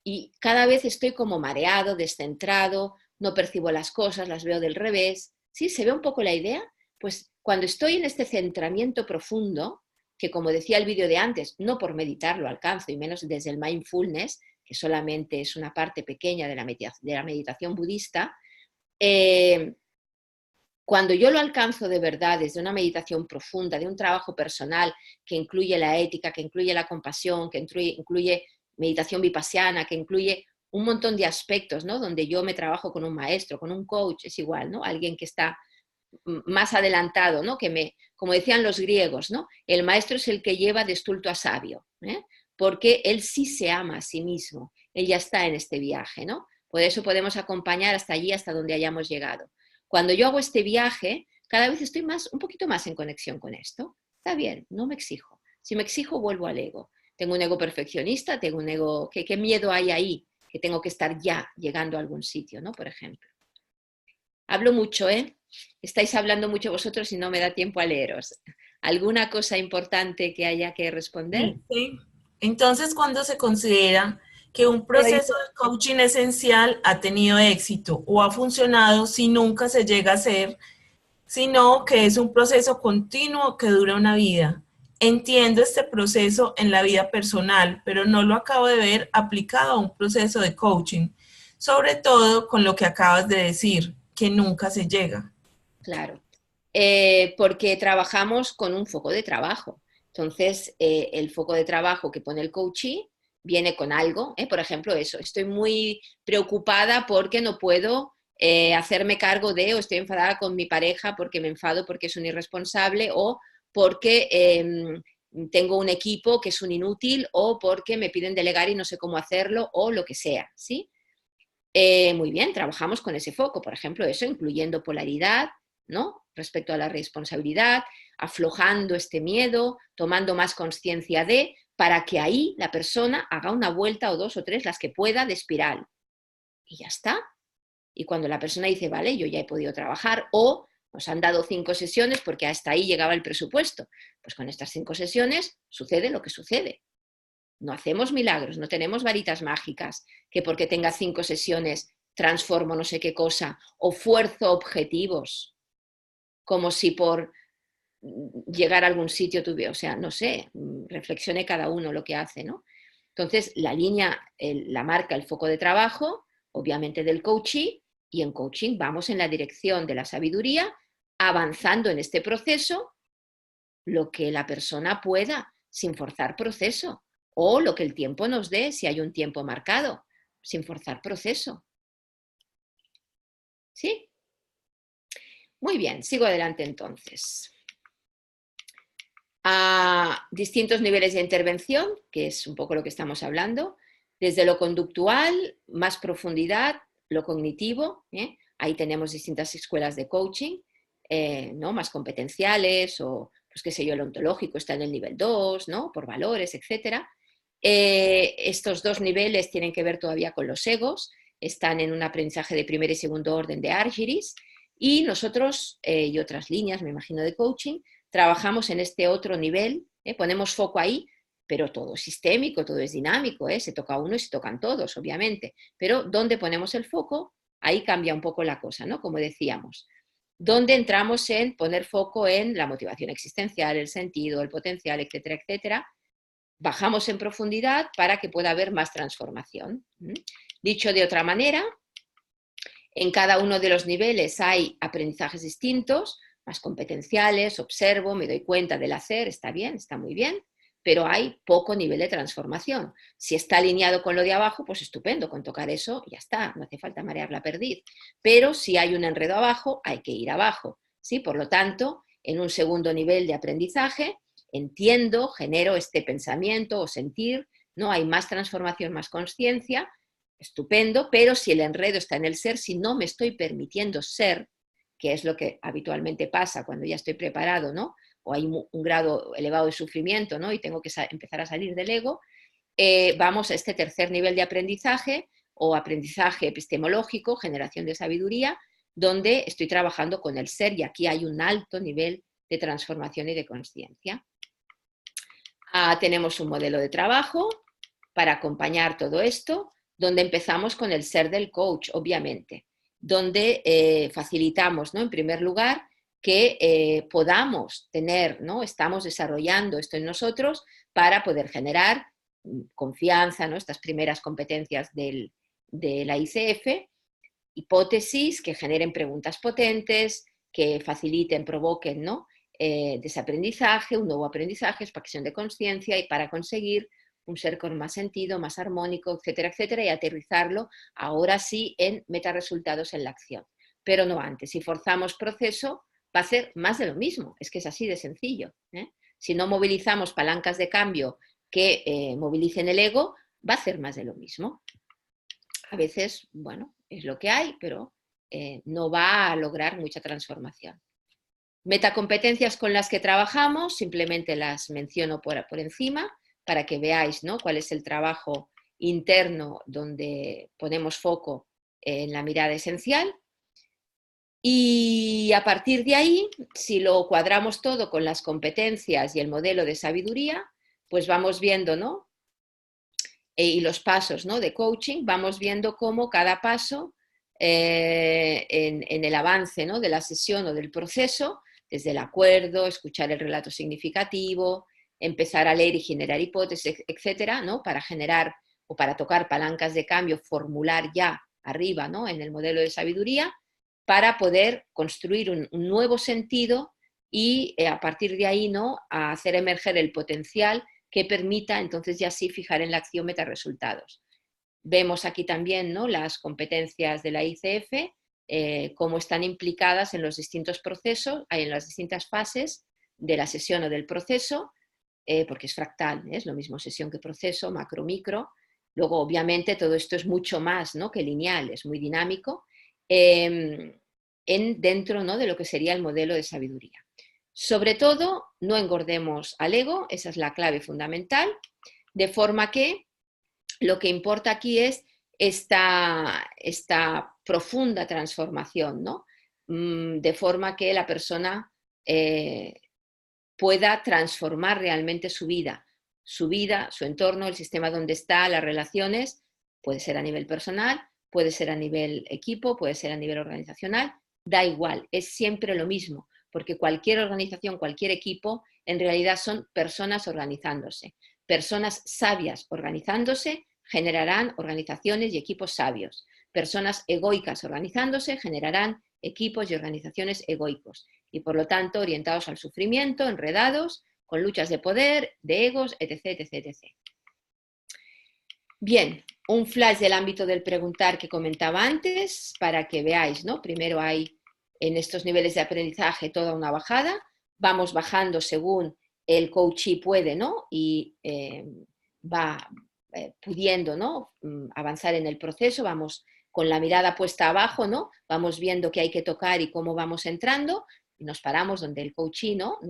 Y cada vez estoy como mareado, descentrado, no percibo las cosas, las veo del revés. ¿Sí? ¿Se ve un poco la idea? Pues cuando estoy en este centramiento profundo, que como decía el vídeo de antes, no por meditar lo alcanzo, y menos desde el mindfulness, que solamente es una parte pequeña de la meditación budista, cuando yo lo alcanzo de verdad desde una meditación profunda, de un trabajo personal que incluye la ética, que incluye la compasión, que incluye meditación vipassana, que incluye un montón de aspectos, ¿no? Donde yo me trabajo con un maestro, con un coach, es igual, ¿no? Alguien que está más adelantado, ¿no? Como decían los griegos, ¿no? El maestro es el que lleva de estulto a sabio, porque él sí se ama a sí mismo, él ya está en este viaje, ¿no? Por eso podemos acompañar hasta allí, hasta donde hayamos llegado. Cuando yo hago este viaje, cada vez estoy un poquito más en conexión con esto. Está bien, no me exijo. Si me exijo, vuelvo al ego. Tengo un ego perfeccionista, tengo un ego... ¿Qué miedo hay ahí? Que tengo que estar ya llegando a algún sitio, ¿no? Por ejemplo. Hablo mucho, Estáis hablando mucho vosotros y no me da tiempo a leeros. ¿Alguna cosa importante que haya que responder? Sí. Entonces, ¿cuándo se considera que un proceso de coaching esencial ha tenido éxito o ha funcionado si nunca se llega a hacer, sino que es un proceso continuo que dura una vida. Entiendo este proceso en la vida personal, pero no lo acabo de ver aplicado a un proceso de coaching, sobre todo con lo que acabas de decir, que nunca se llega. Claro, porque trabajamos con un foco de trabajo. Entonces, el foco de trabajo que pone el coachee viene con algo, por ejemplo, eso, estoy muy preocupada porque no puedo hacerme cargo de, o estoy enfadada con mi pareja porque me enfado porque es un irresponsable, o porque tengo un equipo que es un inútil, o porque me piden delegar y no sé cómo hacerlo, o lo que sea, ¿sí? Muy bien, trabajamos con ese foco, por ejemplo, eso, incluyendo polaridad, ¿no? Respecto a la responsabilidad, aflojando este miedo, tomando más conciencia de, para que ahí la persona haga una vuelta o dos o tres, las que pueda, de espiral. Y ya está. Y cuando la persona dice, vale, yo ya he podido trabajar, o nos han dado 5 sesiones porque hasta ahí llegaba el presupuesto, pues con estas 5 sesiones sucede lo que sucede. No hacemos milagros, no tenemos varitas mágicas, que porque tenga 5 sesiones transformo no sé qué cosa, o fuerzo objetivos, como si por llegar a algún sitio tuviera, o sea, no sé, reflexione cada uno lo que hace, ¿no? Entonces, la línea la marca el foco de trabajo, obviamente del coaching, y en coaching vamos en la dirección de la sabiduría, avanzando en este proceso lo que la persona pueda, sin forzar proceso, o lo que el tiempo nos dé, si hay un tiempo marcado, sin forzar proceso. ¿Sí? Muy bien, sigo adelante entonces. A distintos niveles de intervención, que es un poco lo que estamos hablando, desde lo conductual, más profundidad, lo cognitivo, ahí tenemos distintas escuelas de coaching, ¿no? Más competenciales, o pues qué sé yo, el ontológico está en el nivel 2, ¿no? Por valores, etc. Estos 2 niveles tienen que ver todavía con los egos, están en un aprendizaje de primer y segundo orden de Argyris, y nosotros, y otras líneas, me imagino, de coaching, trabajamos en este otro nivel, ponemos foco ahí, pero todo es sistémico, todo es dinámico, se toca uno y se tocan todos, obviamente, pero donde ponemos el foco, ahí cambia un poco la cosa, ¿no? Como decíamos, donde entramos en poner foco en la motivación existencial, el sentido, el potencial, etcétera, etcétera, bajamos en profundidad para que pueda haber más transformación. Dicho de otra manera, en cada uno de los niveles hay aprendizajes distintos, más competenciales, observo, me doy cuenta del hacer, está bien, está muy bien, pero hay poco nivel de transformación. Si está alineado con lo de abajo, pues estupendo, con tocar eso ya está, no hace falta marear la perdiz. Pero si hay un enredo abajo, hay que ir abajo, ¿sí? Por lo tanto, en un segundo nivel de aprendizaje, entiendo, genero este pensamiento o sentir, ¿no? Hay más transformación, más conciencia, estupendo, pero si el enredo está en el ser, si no me estoy permitiendo ser, que es lo que habitualmente pasa cuando ya estoy preparado, ¿no? O hay un grado elevado de sufrimiento, ¿no? Y tengo que empezar a salir del ego, vamos a este tercer nivel de aprendizaje, o aprendizaje epistemológico, generación de sabiduría, donde estoy trabajando con el ser, y aquí hay un alto nivel de transformación y de conciencia. Tenemos un modelo de trabajo para acompañar todo esto, donde empezamos con el ser del coach, obviamente, donde facilitamos, ¿no? En primer lugar, que podamos tener, ¿no? Estamos desarrollando esto en nosotros para poder generar confianza, ¿no? Estas primeras competencias de la ICF, hipótesis que generen preguntas potentes, que faciliten, provoquen, ¿no? Desaprendizaje, un nuevo aprendizaje, expansión de conciencia, y para conseguir un ser con más sentido, más armónico, etcétera, etcétera, y aterrizarlo ahora sí en metaresultados en la acción. Pero no antes. Si forzamos proceso, va a ser más de lo mismo. Es que es así de sencillo. Si no movilizamos palancas de cambio que movilicen el ego, va a ser más de lo mismo. A veces, bueno, es lo que hay, pero no va a lograr mucha transformación. Metacompetencias con las que trabajamos, simplemente las menciono por encima, para que veáis, ¿no? Cuál es el trabajo interno donde ponemos foco en la mirada esencial. Y a partir de ahí, si lo cuadramos todo con las competencias y el modelo de sabiduría, pues vamos viendo, ¿no? y los pasos, ¿no?, de coaching, vamos viendo cómo cada paso en el avance, ¿no?, de la sesión o del proceso, desde el acuerdo, escuchar el relato significativo, empezar a leer y generar hipótesis, etcétera, ¿no?, para generar o para tocar palancas de cambio, formular ya arriba, ¿no?, en el modelo de sabiduría, para poder construir un nuevo sentido y a partir de ahí, ¿no?, a hacer emerger el potencial que permita entonces ya sí fijar en la acción metaresultados. Vemos aquí también, ¿no?, las competencias de la ICF, cómo están implicadas en los distintos procesos, en las distintas fases de la sesión o del proceso, porque es fractal, es lo mismo sesión que proceso, macro, micro. Luego, obviamente, todo esto es mucho más, ¿no?, que lineal, es muy dinámico, dentro, ¿no?, de lo que sería el modelo de sabiduría. Sobre todo, no engordemos al ego, esa es la clave fundamental, de forma que lo que importa aquí es esta profunda transformación, ¿no?, de forma que la persona pueda transformar realmente su vida, su entorno, el sistema donde está, las relaciones, puede ser a nivel personal, puede ser a nivel equipo, puede ser a nivel organizacional, da igual, es siempre lo mismo, porque cualquier organización, cualquier equipo, en realidad son personas organizándose. Personas sabias organizándose generarán organizaciones y equipos sabios. Personas egoicas organizándose generarán equipos y organizaciones egoicos y por lo tanto orientados al sufrimiento, enredados, con luchas de poder, de egos, etc, etc, etc. Bien, un flash del ámbito del preguntar que comentaba antes para que veáis, ¿no? Primero hay en estos niveles de aprendizaje toda una bajada, vamos bajando según el coachee puede, ¿no?, y va pudiendo, ¿no?, avanzar en el proceso, vamos con la mirada puesta abajo, ¿no?, vamos viendo qué hay que tocar y cómo vamos entrando, y nos paramos donde el coachee no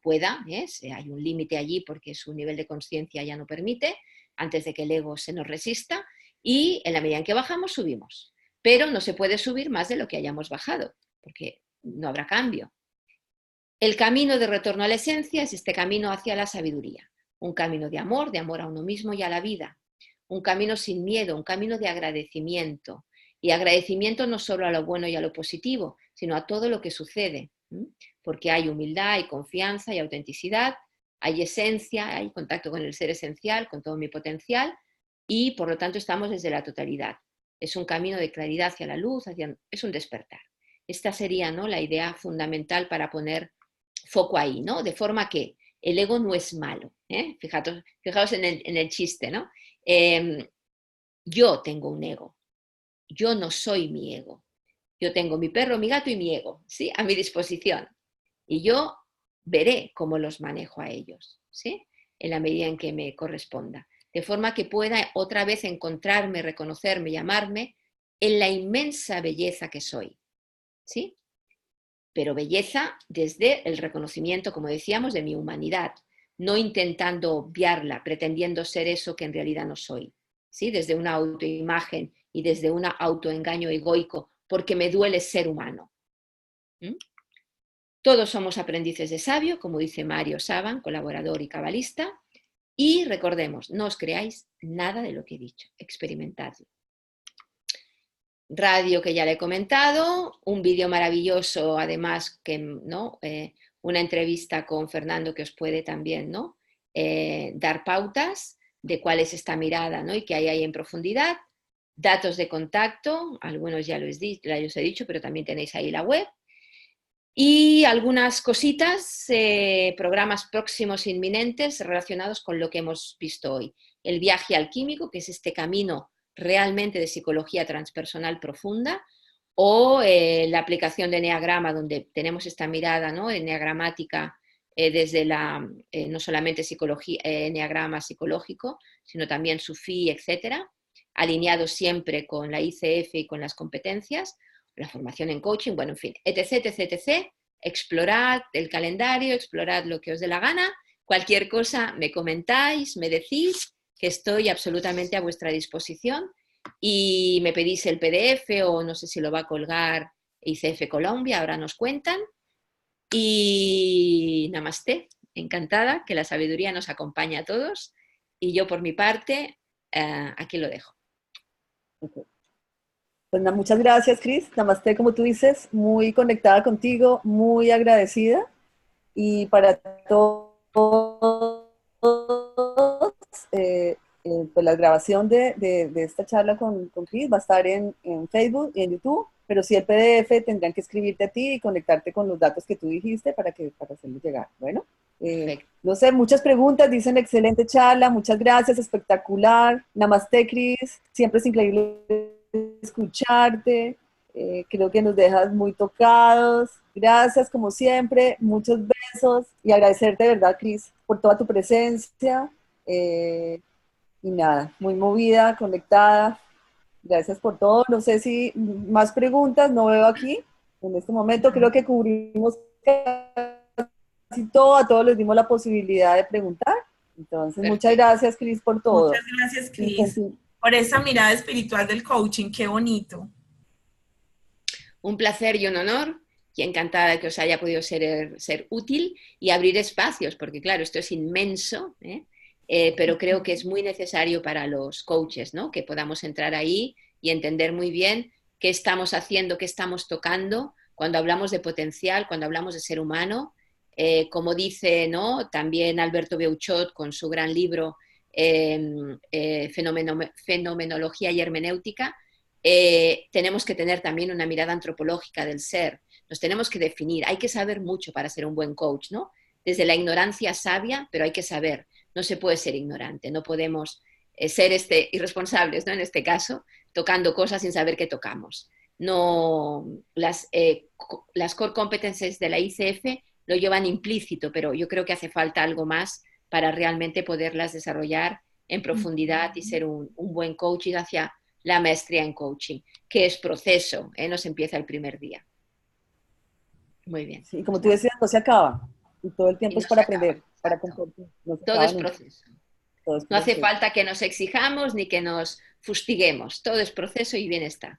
pueda, hay un límite allí porque su nivel de conciencia ya no permite, antes de que el ego se nos resista, y en la medida en que bajamos, subimos. Pero no se puede subir más de lo que hayamos bajado, porque no habrá cambio. El camino de retorno a la esencia es este camino hacia la sabiduría, un camino de amor a uno mismo y a la vida, un camino sin miedo, un camino de agradecimiento, y agradecimiento no solo a lo bueno y a lo positivo, sino a todo lo que sucede, porque hay humildad, hay confianza, hay autenticidad, hay esencia, hay contacto con el ser esencial, con todo mi potencial, y por lo tanto estamos desde la totalidad. Es un camino de claridad hacia la luz, es un despertar. Esta sería, ¿no?, la idea fundamental para poner foco ahí, ¿no? De forma que el ego no es malo. Fijaos en el chiste, ¿no? Yo tengo un ego. Yo no soy mi ego. Yo tengo mi perro, mi gato y mi ego, ¿sí?, a mi disposición. Y yo veré cómo los manejo a ellos, ¿sí?, en la medida en que me corresponda. De forma que pueda otra vez encontrarme, reconocerme, llamarme en la inmensa belleza que soy, ¿sí? Pero belleza desde el reconocimiento, como decíamos, de mi humanidad, no intentando obviarla, pretendiendo ser eso que en realidad no soy, ¿sí?, desde una autoimagen y desde un autoengaño egoico, porque me duele ser humano. Todos somos aprendices de sabio, como dice Mario Saban, colaborador y cabalista, y recordemos, no os creáis nada de lo que he dicho, experimentadlo. Radio que ya le he comentado, un vídeo maravilloso, además, ¿no?, una entrevista con Fernando que os puede también, ¿no?, dar pautas de cuál es esta mirada, ¿no?, y qué hay ahí en profundidad. Datos de contacto, algunos ya los he dicho, pero también tenéis ahí la web. Y algunas cositas, programas próximos inminentes relacionados con lo que hemos visto hoy. El viaje alquímico, que es este camino realmente de psicología transpersonal profunda, o la aplicación de Enneagrama, donde tenemos esta mirada, ¿no?, enneagramática, desde no solamente enneagrama psicológico, sino también sufí, etcétera, alineado siempre con la ICF y con las competencias, la formación en coaching, bueno, en fin, etc, etc, etc. Explorad el calendario, explorad lo que os dé la gana, cualquier cosa me comentáis, me decís, que estoy absolutamente a vuestra disposición, y me pedís el PDF o no sé si lo va a colgar ICF Colombia, ahora nos cuentan, y namaste, encantada, que la sabiduría nos acompañe a todos Y yo por mi parte, aquí lo dejo. Ok. Pues muchas gracias, Cris. Namaste, como tú dices, muy conectada contigo, muy agradecida. Y para todos, pues la grabación de esta charla con Cris va a estar en Facebook y en YouTube, pero si el PDF tendrán que escribirte a ti y conectarte con los datos que tú dijiste para hacerlo llegar. Bueno, no sé, muchas preguntas, dicen excelente charla, muchas gracias, espectacular. Namaste, Cris, siempre es increíble escucharte. Creo que nos dejas muy tocados. Gracias, como siempre, muchos besos y agradecerte de verdad, Cris, por toda tu presencia. Y nada, muy movida, conectada. Gracias por todo. No sé si más preguntas, no veo aquí. En este momento creo que cubrimos casi todo, a todos les dimos la posibilidad de preguntar. Entonces, Perfecto. Muchas gracias, Cris, por todo. Muchas gracias, Cris, por esa mirada espiritual del coaching. Qué bonito. Un placer y un honor, y encantada de que os haya podido ser útil y abrir espacios, porque claro, esto es inmenso, pero creo que es muy necesario para los coaches, ¿no? Que podamos entrar ahí y entender muy bien qué estamos haciendo, qué estamos tocando, cuando hablamos de potencial, cuando hablamos de ser humano, como dice, ¿no? También Alberto Beuchot con su gran libro Fenomenología y Hermenéutica. Tenemos que tener también una mirada antropológica del ser, nos tenemos que definir, hay que saber mucho para ser un buen coach, ¿no? Desde la ignorancia sabia, pero hay que saber, no se puede ser ignorante, no podemos ser irresponsables, ¿no? En este caso, tocando cosas sin saber qué tocamos. No, las core competences de la ICF lo llevan implícito, pero yo creo que hace falta algo más para realmente poderlas desarrollar en profundidad y ser un buen coach y hacia la maestría en coaching, que es proceso, no se empieza el primer día. Muy bien. Sí, como tú decías, no se acaba. Y todo el tiempo no es para acaba, aprender, para exacto. compartir. No se Todo acaba es nunca. proceso. Todo es No hace proceso. falta que nos exijamos ni que nos fustiguemos. Todo es proceso y bienestar.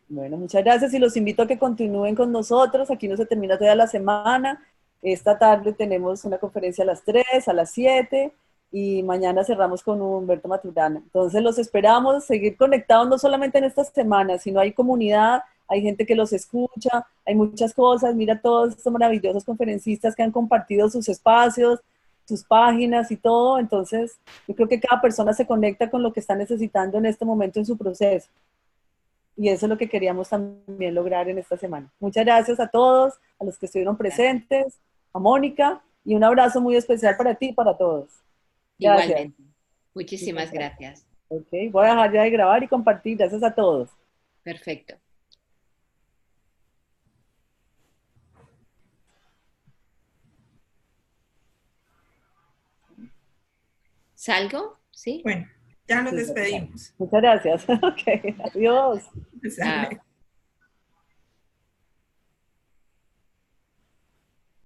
Bueno, muchas gracias y los invito a que continúen con nosotros. Aquí no se termina toda la semana. Esta tarde tenemos una conferencia a las 3, a las 7 y mañana cerramos con Humberto Maturana. Entonces los esperamos, seguir conectados no solamente en estas semanas, sino hay comunidad, hay gente que los escucha, hay muchas cosas. Mira todos estos maravillosos conferencistas que han compartido sus espacios, sus páginas y todo. Entonces yo creo que cada persona se conecta con lo que está necesitando en este momento en su proceso. Y eso es lo que queríamos también lograr en esta semana. Muchas gracias a todos, a los que estuvieron presentes, a Mónica, y un abrazo muy especial para ti y para todos. Gracias. Igualmente. Muchísimas gracias. Ok, voy a dejar ya de grabar y compartir. Gracias a todos. Perfecto. ¿Salgo? ¿Sí? Bueno, ya nos despedimos. Muchas gracias. Ok, adiós. Chao.